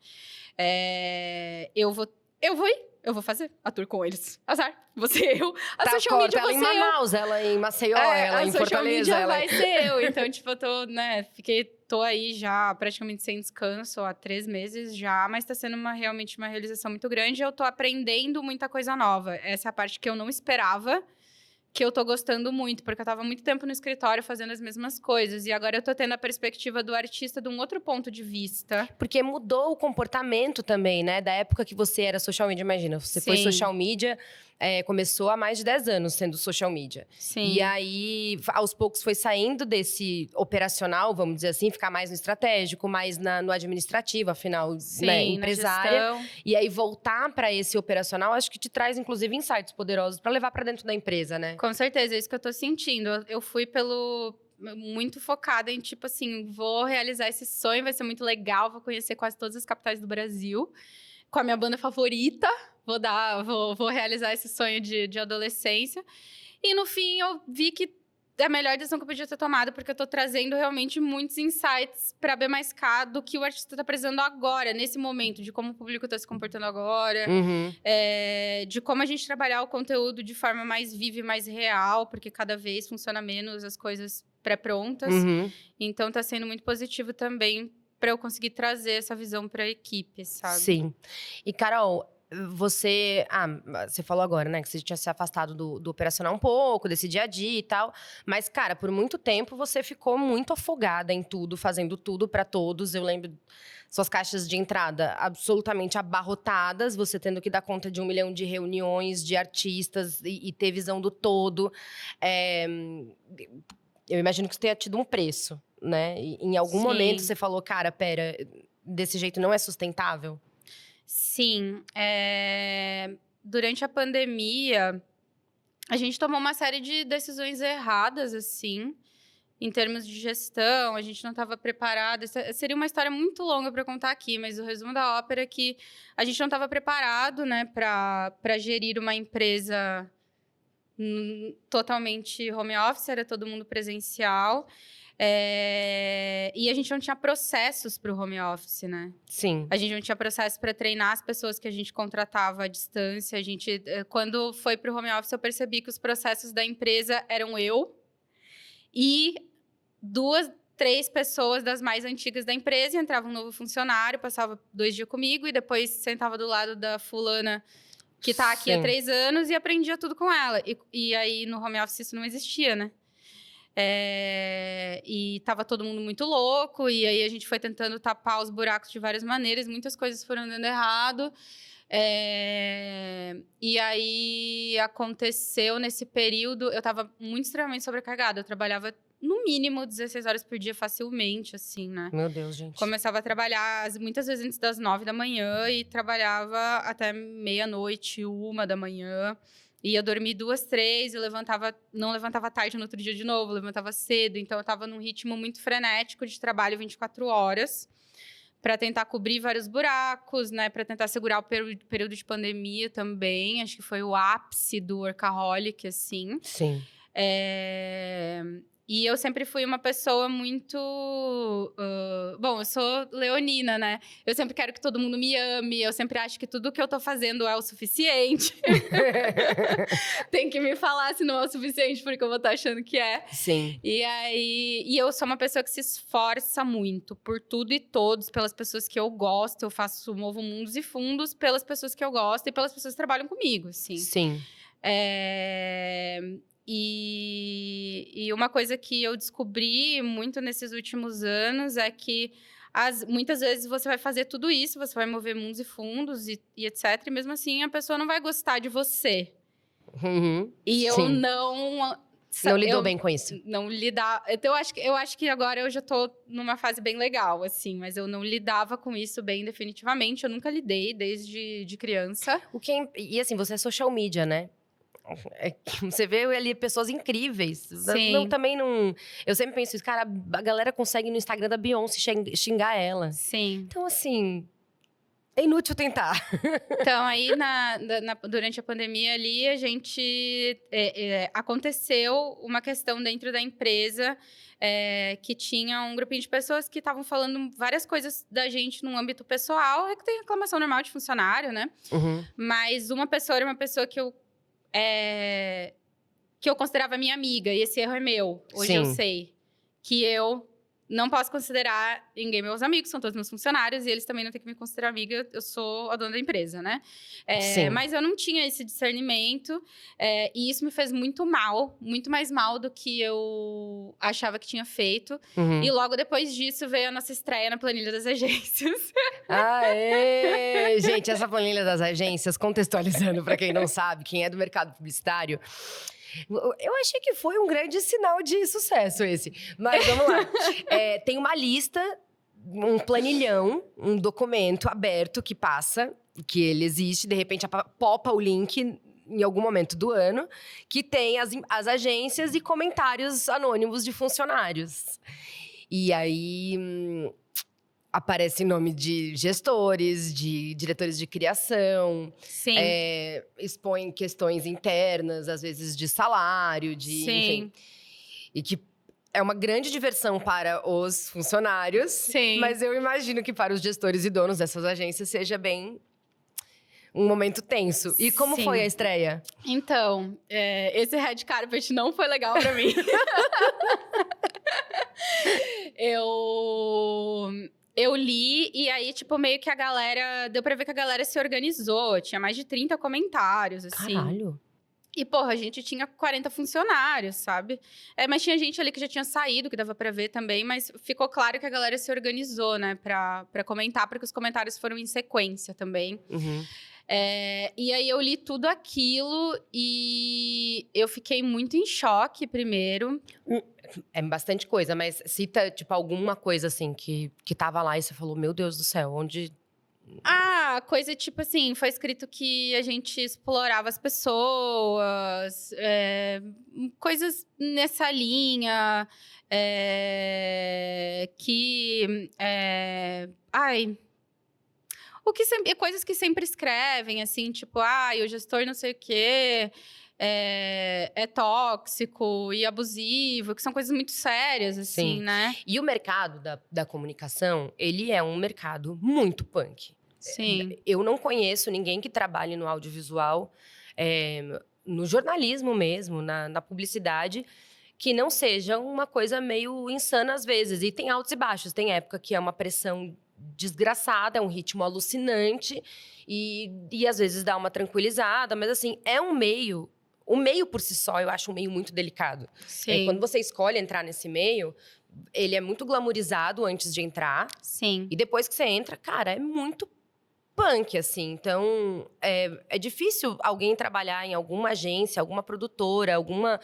Eu vou fazer a tour com eles. Azar, vou ser eu. A social media vai ser eu. Ela em Manaus, ela em Maceió, ela em Fortaleza. A social media vai ser eu. Então, tipo, eu tô, né, tô aí já praticamente sem descanso há 3 meses já, mas tá sendo realmente uma realização muito grande. Eu tô aprendendo muita coisa nova. Essa é a parte que eu não esperava, que eu tô gostando muito, porque eu tava muito tempo no escritório fazendo as mesmas coisas. E agora eu tô tendo a perspectiva do artista de um outro ponto de vista. Porque mudou o comportamento também, né? Da época que você era social media, imagina. Você foi social media, começou há mais de 10 anos sendo social media. Sim. E aí, aos poucos, foi saindo desse operacional, vamos dizer assim, ficar mais no estratégico, mais no administrativo, afinal, né, empresária. E aí, voltar para esse operacional, acho que te traz, inclusive, insights poderosos para levar para dentro da empresa, né? Com certeza, é isso que eu tô sentindo. Eu fui muito focada em, tipo assim, vou realizar esse sonho, vai ser muito legal, vou conhecer quase todas as capitais do Brasil, com a minha banda favorita, vou realizar esse sonho de adolescência. E no fim, eu vi que é a melhor decisão que eu podia ter tomado, porque eu tô trazendo realmente muitos insights pra B+K do que o artista tá precisando agora, nesse momento, de como o público tá se comportando agora, de como a gente trabalhar o conteúdo de forma mais viva e mais real, porque cada vez funciona menos as coisas pré-prontas. Então, tá sendo muito positivo também pra eu conseguir trazer essa visão pra equipe, sabe? Sim. E, Carol, você falou agora, né, que você tinha se afastado do operacional um pouco, desse dia a dia e tal. Mas, cara, por muito tempo você ficou muito afogada em tudo, fazendo tudo pra todos. Eu lembro suas caixas de entrada absolutamente abarrotadas, você tendo que dar conta de 1 milhão de reuniões, de artistas e ter visão do todo. Eu imagino que isso tenha tido um preço, né? E, em algum momento você falou, cara, pera, desse jeito não é sustentável? Sim. Durante a pandemia, a gente tomou uma série de decisões erradas, assim, em termos de gestão. A gente não estava preparado. Seria uma história muito longa para contar aqui, mas o resumo da ópera é que a gente não estava preparado, né, para gerir uma empresa totalmente home office, era todo mundo presencial. E a gente não tinha processos para o home office, né? Sim. A gente não tinha processo para treinar as pessoas que a gente contratava à distância. Quando foi para o home office, eu percebi que os processos da empresa eram eu e 2, 3 pessoas das mais antigas da empresa. E entrava um novo funcionário, passava 2 dias comigo e depois sentava do lado da fulana que está aqui há 3 anos e aprendia tudo com ela. E aí, no home office, isso não existia, né? E tava todo mundo muito louco, e aí a gente foi tentando tapar os buracos de várias maneiras, muitas coisas foram dando errado. E aí aconteceu nesse período, eu tava extremamente sobrecarregada, eu trabalhava no mínimo 16 horas por dia facilmente, assim, né? Meu Deus, gente. Começava a trabalhar muitas vezes antes das 9 da manhã e trabalhava até meia-noite, 1 da manhã. Ia dormir 2, 3 e não levantava tarde no outro dia de novo, levantava cedo. Então, eu estava num ritmo muito frenético de trabalho 24 horas para tentar cobrir vários buracos, né? Para tentar segurar o período de pandemia também. Acho que foi o ápice do workaholic, assim. Sim. E eu sempre fui uma pessoa muito... bom, eu sou leonina, né? Eu sempre quero que todo mundo me ame. Eu sempre acho que tudo que eu tô fazendo é o suficiente. Tem que me falar se não é o suficiente, porque eu vou estar achando que é. Sim. E eu sou uma pessoa que se esforça muito por tudo e todos, pelas pessoas que eu gosto. Eu movo mundos e fundos pelas pessoas que eu gosto e pelas pessoas que trabalham comigo, assim. Sim. E uma coisa que eu descobri muito nesses últimos anos é que muitas vezes você vai fazer tudo isso, você vai mover mundos e fundos e etc. E mesmo assim a pessoa não vai gostar de você. E eu não lidou bem com isso. Não lidar. Então, eu acho que agora eu já tô numa fase bem legal, assim. Mas eu não lidava com isso bem definitivamente. Eu nunca lidei desde de criança. E assim, você é social media, né? Você vê ali pessoas incríveis. Sim. Também não... Eu sempre penso isso, cara, a galera consegue no Instagram da Beyoncé xingar ela. Sim. Então, assim... É inútil tentar. Então, aí, durante a pandemia ali, a gente... aconteceu uma questão dentro da empresa que tinha um grupinho de pessoas que estavam falando várias coisas da gente num âmbito pessoal. É que tem reclamação normal de funcionário, né? Mas uma pessoa era uma pessoa que eu considerava minha amiga. E esse erro é meu. Hoje eu sei que eu... não posso considerar ninguém meus amigos, são todos meus funcionários, e eles também não têm que me considerar amiga, eu sou a dona da empresa, né? Mas eu não tinha esse discernimento, e isso me fez muito mal, muito mais mal do que eu achava que tinha feito. E logo depois disso veio a nossa estreia na planilha das agências. Aê! Gente, essa planilha das agências, contextualizando para quem não sabe, quem é do mercado publicitário, eu achei que foi um grande sinal de sucesso esse. Mas vamos lá. Tem uma lista, um planilhão, um documento aberto que passa, que ele existe, de repente popa o link em algum momento do ano, que tem as agências e comentários anônimos de funcionários. E aí... aparece nome de gestores, de diretores de criação. Sim. Expõe questões internas, às vezes de salário, enfim. E que é uma grande diversão para os funcionários. Sim. Mas eu imagino que para os gestores e donos dessas agências seja bem um momento tenso. E como foi a estreia? Então, esse red carpet não foi legal pra mim. Eu li, e aí, tipo, meio que a galera... deu pra ver que a galera se organizou. Tinha mais de 30 comentários, assim. Caralho! E, porra, a gente tinha 40 funcionários, sabe? Mas tinha gente ali que já tinha saído, que dava pra ver também. Mas ficou claro que a galera se organizou, né? Pra comentar, porque os comentários foram em sequência também. E aí, eu li tudo aquilo e eu fiquei muito em choque, primeiro. É bastante coisa, mas cita, tipo, alguma coisa, assim, que tava lá e você falou, meu Deus do céu, onde... coisa tipo assim, foi escrito que a gente explorava as pessoas, coisas nessa linha, coisas que sempre escrevem, assim, tipo, o gestor não sei o quê... é tóxico e abusivo, que são coisas muito sérias, assim, né? E o mercado da comunicação, ele é um mercado muito punk. Sim. Eu não conheço ninguém que trabalhe no audiovisual, no jornalismo mesmo, na publicidade, que não seja uma coisa meio insana às vezes. E tem altos e baixos. Tem época que é uma pressão desgraçada, é um ritmo alucinante e às vezes dá uma tranquilizada, mas assim, é um meio... O meio por si só, eu acho um meio muito delicado. Sim. Quando você escolhe entrar nesse meio, ele é muito glamourizado antes de entrar. Sim. E depois que você entra, cara, é muito punk, assim. Então, é difícil alguém trabalhar em alguma agência, alguma produtora, alguma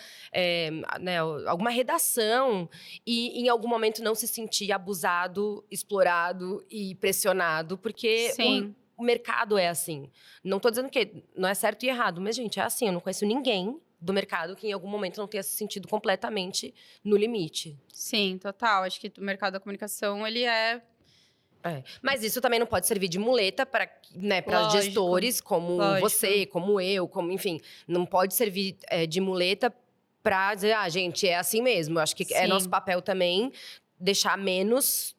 redação e em algum momento não se sentir abusado, explorado e pressionado, porque... Sim. O mercado é assim. Não tô dizendo que não é certo e errado, mas, gente, é assim. Eu não conheço ninguém do mercado que em algum momento não tenha se sentido completamente no limite. Sim, total. Acho que o mercado da comunicação, ele é Mas isso também não pode servir de muleta para, né, para gestores como você, como eu, como, enfim. Não pode servir de muleta para dizer, gente, é assim mesmo. Eu acho que é nosso papel também deixar menos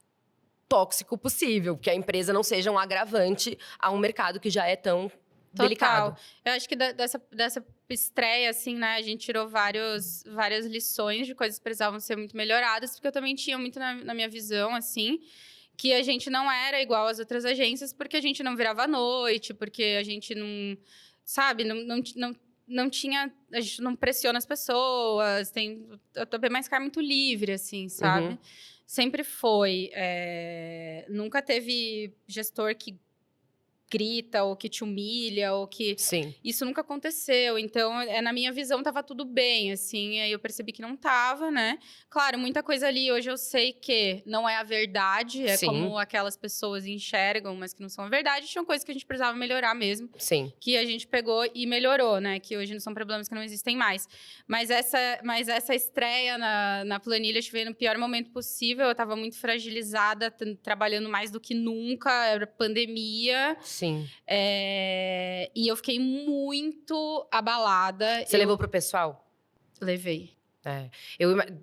tóxico possível, que a empresa não seja um agravante a um mercado que já é tão delicado. Eu acho que dessa estreia, assim, né, a gente tirou várias lições de coisas que precisavam ser muito melhoradas, porque eu também tinha muito na minha visão, assim, que a gente não era igual às outras agências, porque a gente não virava à noite, porque a gente não, sabe, não tinha, a gente não pressiona as pessoas, eu também mais ficar muito livre, assim, sabe? Sempre foi. Nunca teve gestor que grita, ou que te humilha, ou que... Sim. Isso nunca aconteceu. Então, na minha visão, tava tudo bem, assim. Aí eu percebi que não tava, né? Claro, muita coisa ali, hoje eu sei que não é a verdade. É como aquelas pessoas enxergam, mas que não são a verdade. Tinham coisas que a gente precisava melhorar mesmo. Sim. Que a gente pegou e melhorou, né? Que hoje não são problemas que não existem mais. Mas essa estreia na planilha, eu tive no pior momento possível. Eu tava muito fragilizada, trabalhando mais do que nunca. Era pandemia. Sim. E eu fiquei muito abalada. Você levou pro pessoal? Levei.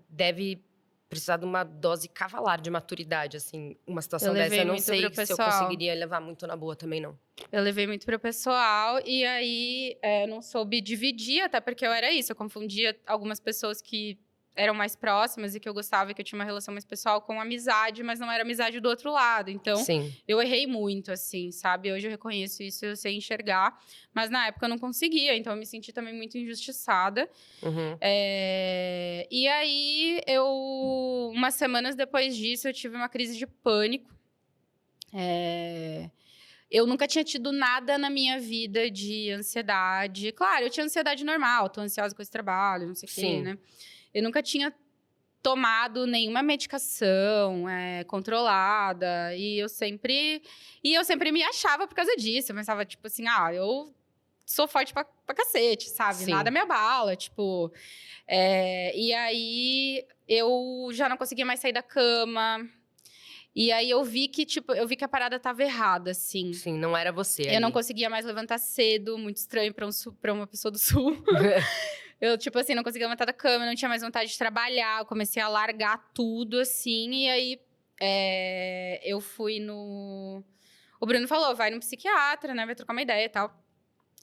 Deve precisar de uma dose cavalar de maturidade, assim, uma situação dessa. Eu não sei se eu conseguiria levar muito na boa também, não. Eu levei muito pro pessoal, e aí eu não soube dividir, até porque eu era isso. Eu confundia algumas pessoas que eram mais próximas e que eu gostava, que eu tinha uma relação mais pessoal, com amizade, mas não era amizade do outro lado. Então, eu errei muito, assim, sabe? Hoje eu reconheço isso, eu sei enxergar. Mas na época eu não conseguia, então eu me senti também muito injustiçada. E aí, umas semanas depois disso, eu tive uma crise de pânico. Eu nunca tinha tido nada na minha vida de ansiedade. Claro, eu tinha ansiedade normal, tô ansiosa com esse trabalho, não sei o quê, né? Eu nunca tinha tomado nenhuma medicação controlada. E eu sempre me achava por causa disso. Eu pensava, tipo assim, eu sou forte pra cacete, sabe? Nada me abala, tipo... E aí, eu já não conseguia mais sair da cama. E aí, eu vi que a parada tava errada, assim. Sim, não era você Eu ali. não conseguia mais levantar cedo, muito estranho pra uma pessoa do Sul. Eu, tipo assim, não conseguia levantar da cama, não tinha mais vontade de trabalhar. Eu comecei a largar tudo, assim. E aí, eu fui no... O Bruno falou, vai no psiquiatra, né? Vai trocar uma ideia e tal.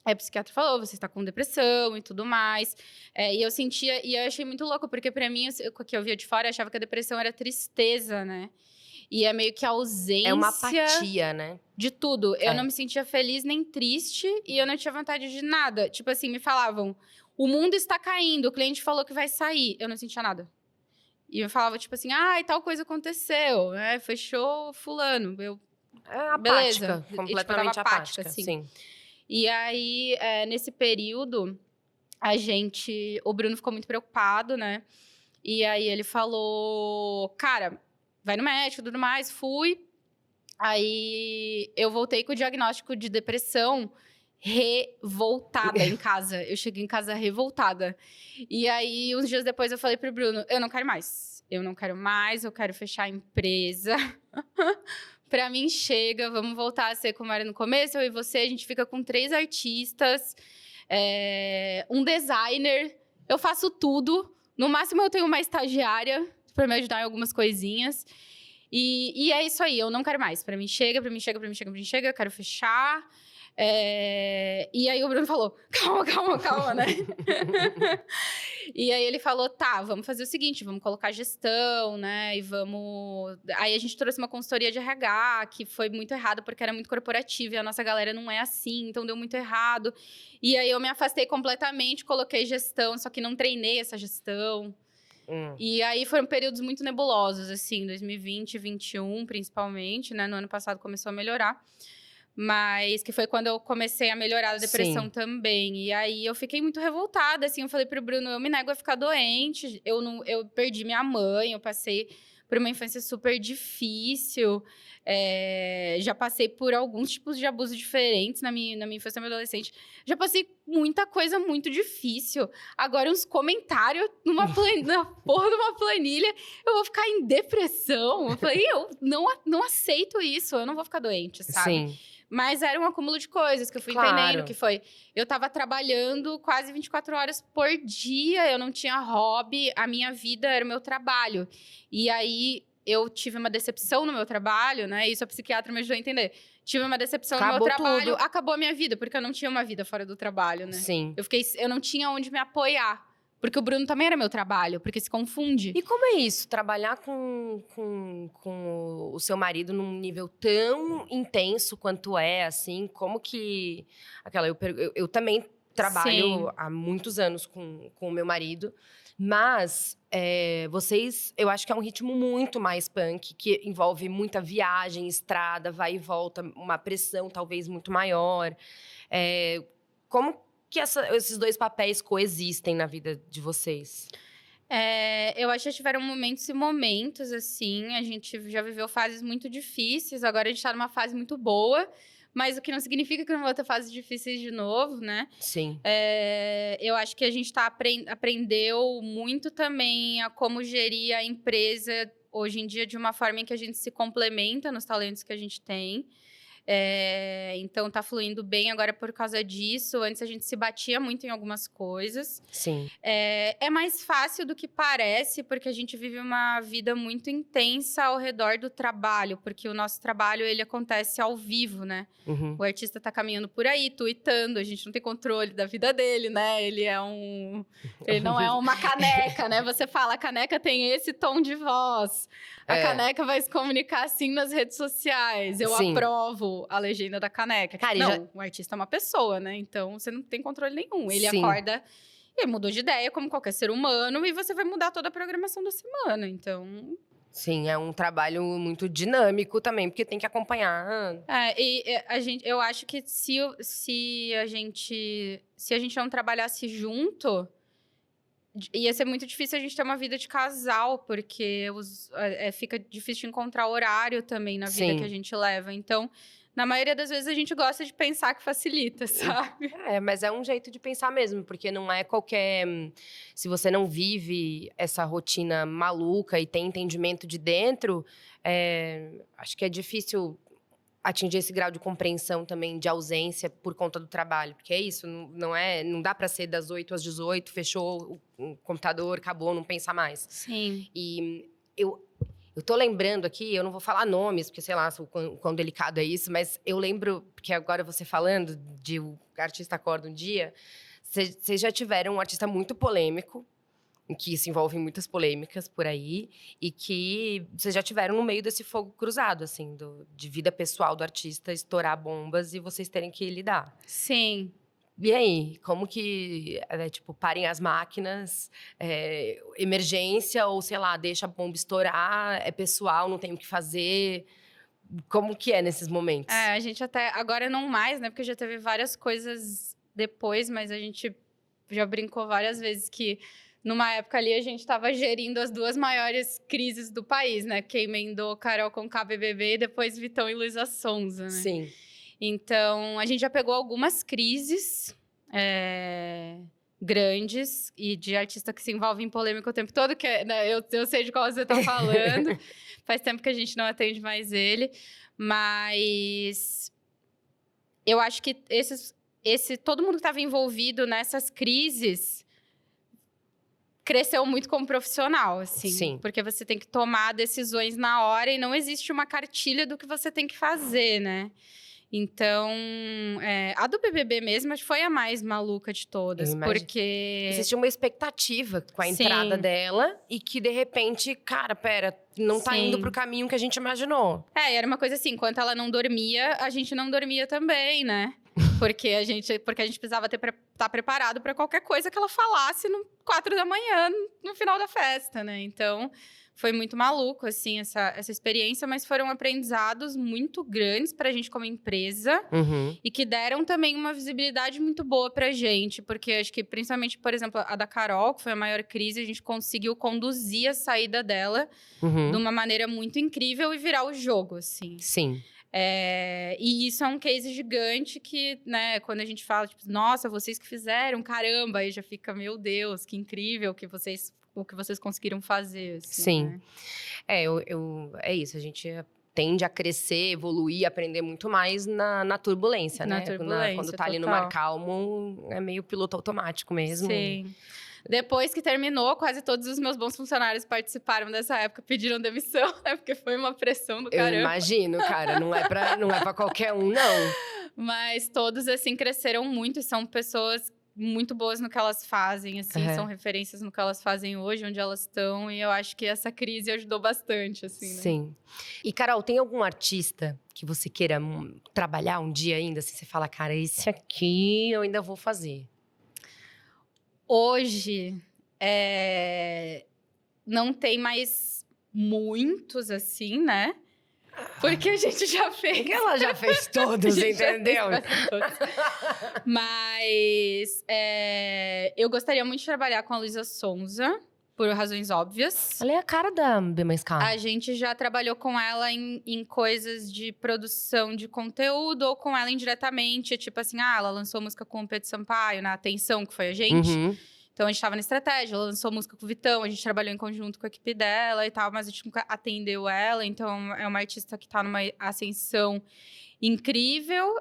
Aí o psiquiatra falou, você está com depressão e tudo mais. E eu sentia... E eu achei muito louco, porque pra mim, o que eu via de fora, eu achava que a depressão era tristeza, né? E é meio que a ausência... É uma apatia, né? De tudo. Eu não me sentia feliz nem triste e eu não tinha vontade de nada. Tipo assim, me falavam, o mundo está caindo, o cliente falou que vai sair. Eu não sentia nada. E eu falava, tipo assim, tal coisa aconteceu, fechou fulano. Apática, beleza. completamente apática, assim. Sim. E aí, nesse período, o Bruno ficou muito preocupado, né? E aí ele falou, cara, vai no médico e tudo mais. Fui. Aí eu voltei com o diagnóstico de depressão revoltada em casa. Eu cheguei em casa revoltada. E aí, uns dias depois, eu falei pro Bruno, eu não quero mais. Eu quero fechar a empresa. Pra mim, chega, vamos voltar a ser como era no começo. Eu e você, a gente fica com 3 artistas, um designer. Eu faço tudo. No máximo, eu tenho uma estagiária pra me ajudar em algumas coisinhas. E é isso aí, eu não quero mais. Pra mim chega, eu quero fechar. E aí o Bruno falou, calma, né? E aí ele falou, tá, vamos fazer o seguinte, vamos colocar gestão, né? E vamos... Aí a gente trouxe uma consultoria de RH, que foi muito errado, porque era muito corporativa, e a nossa galera não é assim, então deu muito errado. E aí eu me afastei completamente, coloquei gestão, só que não treinei essa gestão. E aí foram períodos muito nebulosos, assim, 2020, 2021, principalmente, né? No ano passado começou a melhorar. Mas que foi quando eu comecei a melhorar a depressão também. E aí eu fiquei muito revoltada, assim. Eu falei pro Bruno, eu me nego a ficar doente. Eu perdi minha mãe, eu passei por uma infância super difícil. Já passei por alguns tipos de abuso diferentes na minha infância e na minha adolescente. Já passei muita coisa muito difícil. Agora, uns comentários na porra de uma planilha, eu vou ficar em depressão. Eu falei, eu não aceito isso, eu não vou ficar doente, sabe? Sim. Mas era um acúmulo de coisas que eu fui entendendo, que foi... Eu tava trabalhando quase 24 horas por dia, eu não tinha hobby, a minha vida era o meu trabalho. E aí, eu tive uma decepção no meu trabalho, né? Isso a psiquiatra me ajudou a entender. Tive uma decepção no meu trabalho, acabou a minha vida, porque eu não tinha uma vida fora do trabalho, né? Sim. Eu não tinha onde me apoiar. Porque o Bruno também era meu trabalho, porque se confunde. E como é isso? Trabalhar com o seu marido num nível tão intenso quanto é, assim? Como que... Eu também trabalho há muitos anos com o meu marido. Mas vocês... Eu acho que é um ritmo muito mais punk, que envolve muita viagem, estrada, vai e volta. Uma pressão talvez muito maior. Como que esses dois papéis coexistem na vida de vocês? Eu acho que tiveram momentos e momentos, assim. A gente já viveu fases muito difíceis. Agora a gente tá numa fase muito boa. Mas o que não significa que não vou ter fases difíceis de novo, né? Sim. Eu acho que a gente aprendeu muito também a como gerir a empresa hoje em dia de uma forma em que a gente se complementa nos talentos que a gente tem. Então, tá fluindo bem agora por causa disso. Antes, a gente se batia muito em algumas coisas. Sim. É mais fácil do que parece, porque a gente vive uma vida muito intensa ao redor do trabalho. Porque o nosso trabalho, ele acontece ao vivo, né? Uhum. O artista tá caminhando por aí, tweetando. A gente não tem controle da vida dele, né? Ele não é uma caneca, né? Você fala, a caneca tem esse tom de voz. A caneca vai se comunicar assim nas redes sociais. Eu aprovo a legenda da caneca. Cara, o artista é uma pessoa, né? Então, você não tem controle nenhum. Ele acorda, ele mudou de ideia, como qualquer ser humano, e você vai mudar toda a programação da semana. Então... Sim, é um trabalho muito dinâmico também, porque tem que acompanhar. Eu acho que se a gente não trabalhasse junto... Ia ser muito difícil a gente ter uma vida de casal, porque fica difícil de encontrar horário também na vida que a gente leva. Então, na maioria das vezes, a gente gosta de pensar que facilita, sabe? Mas é um jeito de pensar mesmo, porque não é qualquer... Se você não vive essa rotina maluca e tem entendimento de dentro, acho que é difícil atingir esse grau de compreensão também de ausência por conta do trabalho. Porque é isso, não dá para ser das 8 às 18, fechou o computador, acabou, não pensa mais. Sim. E eu tô lembrando aqui, eu não vou falar nomes, porque sei lá o quão delicado é isso, mas eu lembro, porque agora você falando de o artista acorda um dia, vocês já tiveram um artista muito polêmico, em que se envolvem muitas polêmicas por aí, e que vocês já tiveram no meio desse fogo cruzado, assim, de vida pessoal do artista, estourar bombas e vocês terem que lidar. Sim. E aí, como que, parem as máquinas, emergência, ou sei lá, deixa a bomba estourar, é pessoal, não tem o que fazer... Como que é nesses momentos? A gente até, agora não mais, né, porque já teve várias coisas depois, mas a gente já brincou várias vezes que... Numa época ali, a gente estava gerindo as duas maiores crises do país, né? Que emendou Carol Conká, BBB e depois Vitão e Luísa Sonza, né? Sim. Então, a gente já pegou algumas crises grandes e de artista que se envolve em polêmica o tempo todo, que né, eu sei de qual você está falando. Faz tempo que a gente não atende mais ele. Mas eu acho que todo mundo que estava envolvido nessas crises... cresceu muito como profissional, assim. Sim. Porque você tem que tomar decisões na hora e não existe uma cartilha do que você tem que fazer, né? Então, a do BBB mesmo acho que foi a mais maluca de todas, porque... Existia uma expectativa com a entrada dela e que, de repente, cara, pera, não tá indo pro caminho que a gente imaginou. Era uma coisa assim, enquanto ela não dormia, a gente não dormia também, né? Porque a gente precisava estar preparado para qualquer coisa que ela falasse no 4 da manhã, no final da festa, né? Então, foi muito maluco, assim, essa experiência, mas foram aprendizados muito grandes pra gente como empresa e que deram também uma visibilidade muito boa pra gente, porque acho que, principalmente, por exemplo, a da Carol, que foi a maior crise, a gente conseguiu conduzir a saída dela de uma maneira muito incrível e virar o jogo, assim. Sim. E isso é um case gigante que, né, quando a gente fala, tipo, nossa, vocês que fizeram, caramba, aí já fica, meu Deus, que incrível o que vocês conseguiram fazer, assim, Sim. né? É isso, a gente tende a crescer, evoluir, aprender muito mais na turbulência, Na né? turbulência, Quando tá ali no total. mar calmo, é meio piloto automático mesmo. Sim. Depois que terminou, quase todos os meus bons funcionários participaram dessa época, pediram demissão, né? Porque foi uma pressão do caramba. Eu imagino, cara, não é pra qualquer um, não. Mas todos, assim, cresceram muito e são pessoas muito boas no que elas fazem, assim. São referências no que elas fazem hoje, onde elas estão. E eu acho que essa crise ajudou bastante, assim, né? Sim. E, Carol, tem algum artista que você queira trabalhar um dia ainda? Assim, você fala, cara, esse aqui eu ainda vou fazer. Hoje, não tem mais muitos, assim, né? Porque a gente já fez. Porque ela já fez todos, entendeu? Mas eu gostaria muito de trabalhar com a Luísa Sonza, por razões óbvias. Ela é a cara da Be Mais Calma. A gente já trabalhou com ela em coisas de produção de conteúdo ou com ela indiretamente. Tipo assim, ela lançou música com o Pedro Sampaio na Atenção, que foi a gente. Então, a gente tava na estratégia, ela lançou música com o Vitão, a gente trabalhou em conjunto com a equipe dela e tal, mas a gente nunca atendeu ela. Então, é uma artista que tá numa ascensão incrível.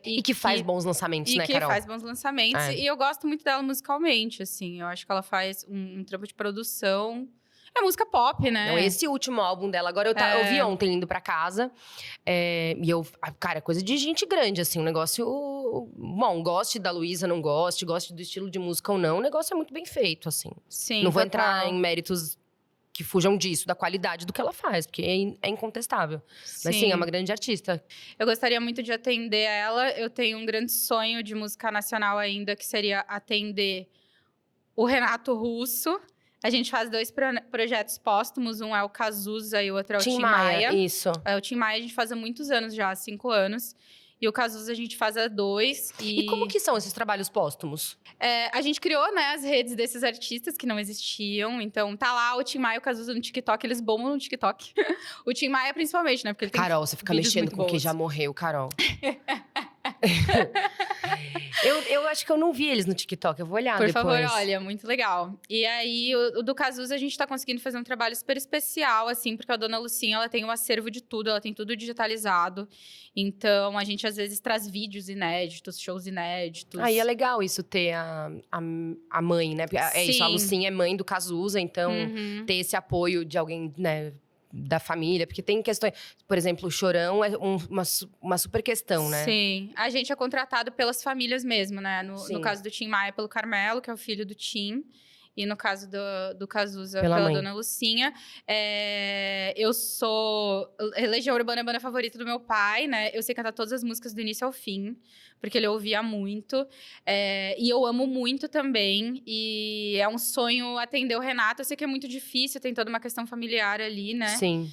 E que faz bons lançamentos, né, Carol? E que faz bons lançamentos. E eu gosto muito dela musicalmente, assim. Eu acho que ela faz um trampo de produção. É música pop, né? Não, esse último álbum dela, agora eu vi ontem indo pra casa. E eu, cara, coisa de gente grande, assim, um negócio. Bom, goste da Luísa, não goste do estilo de música ou não, o negócio é muito bem feito, assim. Sim. Não vou entrar em méritos que fujam disso, da qualidade do que ela faz, porque é incontestável. Mas sim, é uma grande artista. Eu gostaria muito de atender ela. Eu tenho um grande sonho de música nacional ainda, que seria atender o Renato Russo. A gente faz 2 projetos póstumos, um é o Cazuza e o outro é o Tim Maia. Isso. O Tim Maia a gente faz há muitos anos já, há 5 anos. E o Cazuza a gente faz há 2. E como que são esses trabalhos póstumos? A gente criou, né, as redes desses artistas que não existiam. Então, tá lá o Tim Maia e o Cazuza no TikTok, eles bombam no TikTok. O Tim Maia principalmente, né, porque ele tem Carol, você fica mexendo com quem já morreu, Carol. Eu acho que eu não vi eles no TikTok, eu vou olhar depois. Por favor, olha, muito legal. E aí, o do Cazuza, a gente tá conseguindo fazer um trabalho super especial, assim, porque a Dona Lucinha, ela tem um acervo de tudo, ela tem tudo digitalizado. Então, a gente, às vezes, traz vídeos inéditos, shows inéditos. Aí é legal isso, ter a mãe, né? É isso, a Lucinha é mãe do Cazuza, então ter esse apoio de alguém, né? Da família, porque tem questões… Por exemplo, o Chorão é uma super questão, né? Sim. A gente é contratado pelas famílias mesmo, né? No caso do Tim Maia, pelo Carmelo, que é o filho do Tim. E no caso do Cazuza, pela Dona Lucinha. Eu sou… Legião Urbana é a banda favorita do meu pai, né? Eu sei cantar todas as músicas do início ao fim. Porque ele ouvia muito. E eu amo muito também. E é um sonho atender o Renato. Eu sei que é muito difícil, tem toda uma questão familiar ali, né? Sim.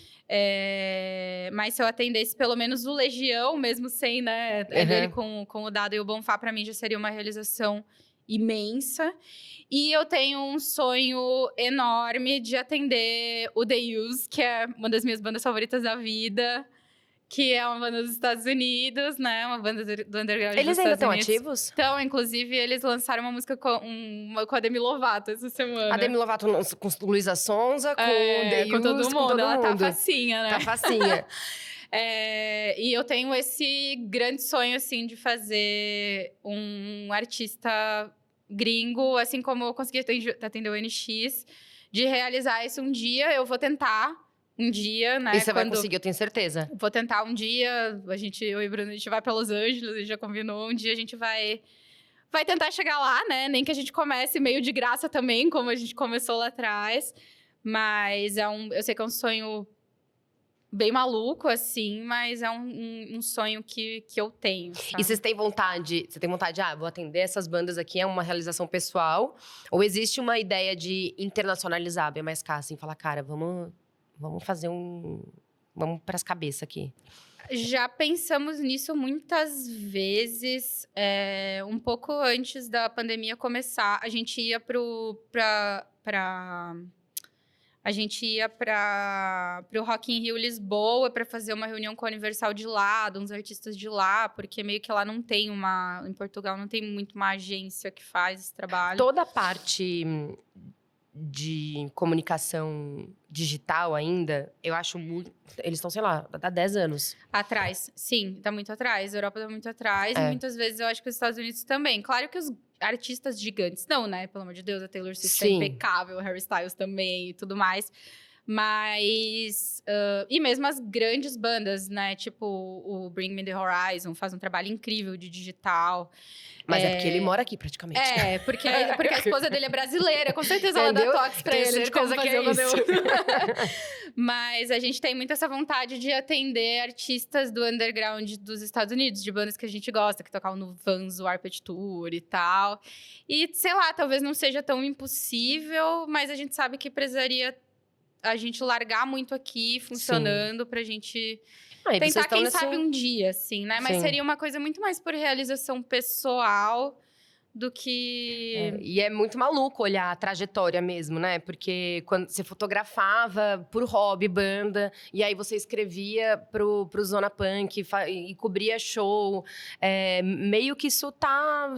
Mas se eu atendesse pelo menos o Legião, mesmo sem, né? Ele com o Dado e o Bonfá, pra mim já seria uma realização imensa. E eu tenho um sonho enorme de atender o The Used, que é uma das minhas bandas favoritas da vida. Que é uma banda dos Estados Unidos, né? Uma banda do underground Eles dos ainda Estados estão Unidos. ativos? Então, inclusive, eles lançaram uma música com a Demi Lovato essa semana. A Demi Lovato com Luísa Sonza, com The Used, com todo mundo. com todo Ela mundo. tá facinha, né? Tá facinha. E eu tenho esse grande sonho, assim, de fazer um artista gringo, assim como eu consegui atender o NX, de realizar isso um dia. Eu vou tentar um dia, né? E você vai conseguir, eu tenho certeza. Vou tentar um dia, eu e o Bruno, a gente vai pra Los Angeles, a gente já combinou, um dia a gente vai tentar chegar lá, né? Nem que a gente comece meio de graça também, como a gente começou lá atrás. Mas eu sei que é um sonho bem maluco, assim, mas é um sonho que eu tenho, E sabe? você tem vontade, vou atender essas bandas aqui, é uma realização pessoal? Ou existe uma ideia de internacionalizar a BMSK, assim, falar, cara, vamos fazer vamos pras cabeças aqui. Já pensamos nisso muitas vezes. Um pouco antes da pandemia começar, a gente ia pro Rock in Rio Lisboa para fazer uma reunião com a Universal de lá, de uns artistas de lá, porque meio que lá não tem em Portugal não tem muito uma agência que faz esse trabalho. Toda a parte de comunicação digital ainda, eu acho muito... Eles estão, sei lá, há 10 anos. Atrás, sim, tá muito atrás. A Europa tá muito atrás. E muitas vezes eu acho que os Estados Unidos também. Claro que os artistas gigantes não, né? Pelo amor de Deus, a Taylor Swift é impecável, o Harry Styles também e tudo mais. Mas... e mesmo as grandes bandas, né? Tipo, o Bring Me The Horizon faz um trabalho incrível de digital. Mas é porque ele mora aqui, praticamente. Porque a esposa dele é brasileira. Com certeza ela dá toques pra ele de como fazer o conteúdo. Mas a gente tem muito essa vontade de atender artistas do underground dos Estados Unidos, de bandas que a gente gosta, que tocavam no Vans Warped Tour e tal. E, sei lá, talvez não seja tão impossível, mas a gente sabe que precisaria a gente largar muito aqui, funcionando, pra gente... tentar, quem sabe, um dia, assim, né? Mas seria uma coisa muito mais por realização pessoal do que... E é muito maluco olhar a trajetória mesmo, né? Porque quando você fotografava por hobby, banda, e aí você escrevia pro Zona Punk e cobria show. Meio que isso tá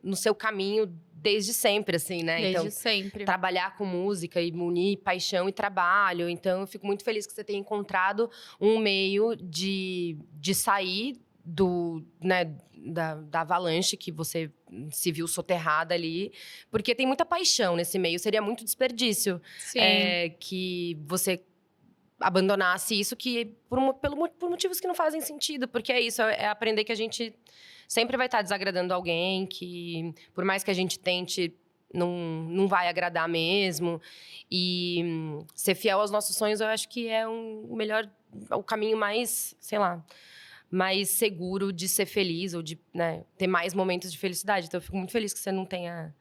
no seu caminho desde sempre, assim, né? Desde sempre. Trabalhar com música e unir paixão e trabalho. Então, eu fico muito feliz que você tenha encontrado um meio de sair da avalanche que você se viu soterrada ali. Porque tem muita paixão nesse meio. Seria muito desperdício que você abandonasse isso por motivos que não fazem sentido. Porque é isso, é aprender que a gente sempre vai estar desagradando alguém, que por mais que a gente tente, não vai agradar mesmo. E ser fiel aos nossos sonhos, eu acho que é o caminho mais, sei lá, mais seguro de ser feliz ou de, né, ter mais momentos de felicidade. Então, eu fico muito feliz que você não tenha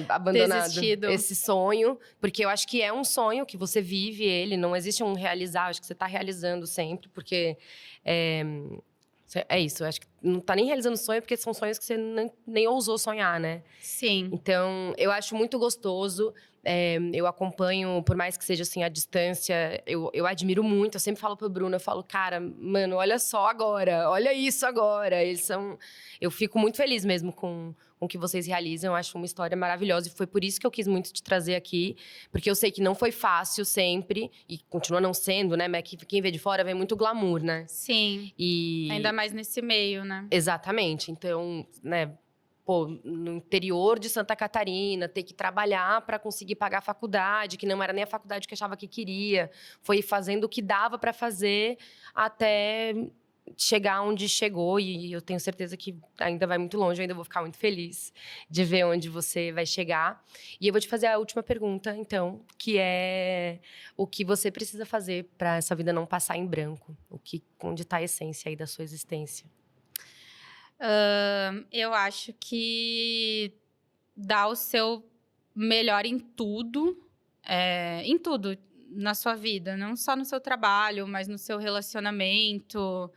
abandonado esse sonho, porque eu acho que é um sonho que você vive ele, não existe um realizar, acho que você está realizando sempre, porque é isso, eu acho que não tá nem realizando sonho, porque são sonhos que você nem ousou sonhar, né? Sim. Então, eu acho muito gostoso. Eu acompanho, por mais que seja assim, à distância, eu admiro muito. Eu sempre falo pro Bruno, eu falo, cara, mano, olha só agora, olha isso agora. Eu fico muito feliz mesmo com o que vocês realizam. Eu acho uma história maravilhosa e foi por isso que eu quis muito te trazer aqui, porque eu sei que não foi fácil sempre e continua não sendo, né? Mas quem vê de fora vê muito glamour, né? Sim. E ainda mais nesse meio, né? Exatamente. Então, né? Pô, no interior de Santa Catarina, ter que trabalhar para conseguir pagar a faculdade, que não era nem a faculdade que achava que queria. Foi fazendo o que dava para fazer até chegar onde chegou. E eu tenho certeza que ainda vai muito longe. Eu ainda vou ficar muito feliz de ver onde você vai chegar. E eu vou te fazer a última pergunta, então, que é o que você precisa fazer para essa vida não passar em branco? Onde está a essência aí da sua existência? Eu acho que dar o seu melhor em tudo na sua vida, não só no seu trabalho, mas no seu relacionamento,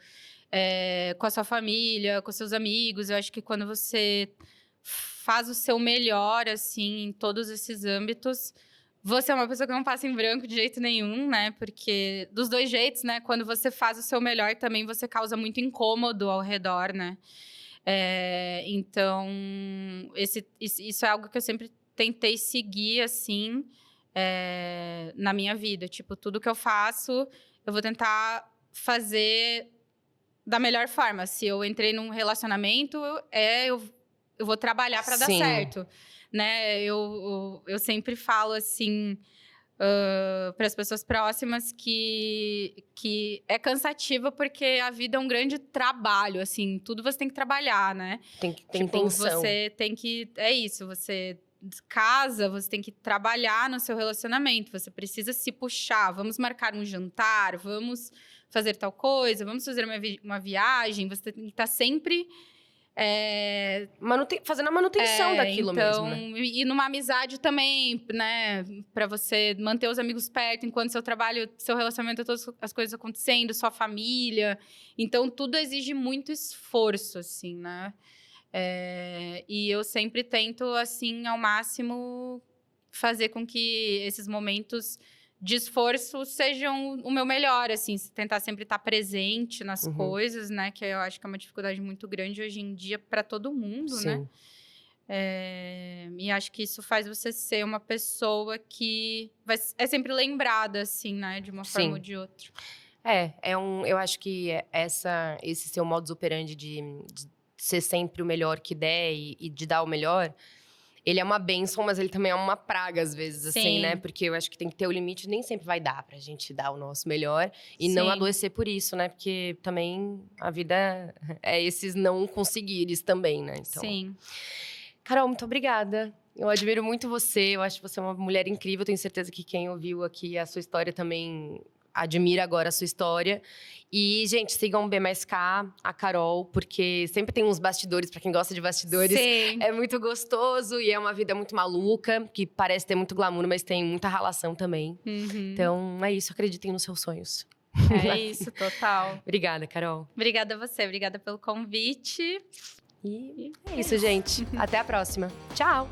com a sua família, com seus amigos. Eu acho que quando você faz o seu melhor, assim, em todos esses âmbitos, você é uma pessoa que não passa em branco de jeito nenhum, né? Porque dos dois jeitos, né? Quando você faz o seu melhor, também você causa muito incômodo ao redor, né? Então, isso é algo que eu sempre tentei seguir, assim, na minha vida. Tipo, tudo que eu faço, eu vou tentar fazer da melhor forma. Se eu entrei num relacionamento, eu vou trabalhar para dar certo. Né? Eu sempre falo, assim, para as pessoas próximas que é cansativo porque a vida é um grande trabalho, assim, tudo você tem que trabalhar, né? Tem intenção. Você tem que... É isso, você casa, você tem que trabalhar no seu relacionamento. Você precisa se puxar. Vamos marcar um jantar, vamos fazer tal coisa, vamos fazer uma viagem. Você tem que estar sempre... fazendo a manutenção daquilo mesmo, né? E numa amizade também, né? Pra você manter os amigos perto, enquanto seu trabalho, seu relacionamento, todas as coisas acontecendo, sua família. Então, tudo exige muito esforço, assim, né? E eu sempre tento, assim, ao máximo, fazer com que esses momentos de esforço sejam o meu melhor, assim, tentar sempre estar presente nas coisas, né? Que eu acho que é uma dificuldade muito grande hoje em dia para todo mundo, né? E acho que isso faz você ser uma pessoa que é sempre lembrada, assim, né? De uma forma ou de outra. Eu acho que esse seu modus operandi de ser sempre o melhor que der e de dar o melhor, ele é uma bênção, mas ele também é uma praga, às vezes, assim, né? Porque eu acho que tem que ter o limite, nem sempre vai dar pra gente dar o nosso melhor. E não adoecer por isso, né? Porque também a vida é esses não conseguires também, né? Então... Sim. Carol, muito obrigada. Eu admiro muito você, eu acho que você é uma mulher incrível. Tenho certeza que quem ouviu aqui a sua história também admira agora a sua história. E, gente, sigam o B+K, a Carol, porque sempre tem uns bastidores, pra quem gosta de bastidores. Sim. É muito gostoso e é uma vida muito maluca, que parece ter muito glamour, mas tem muita ralação também. Então, é isso, acreditem nos seus sonhos. É isso, total. Obrigada, Carol. Obrigada a você, obrigada pelo convite. E é isso, gente. Até a próxima. Tchau!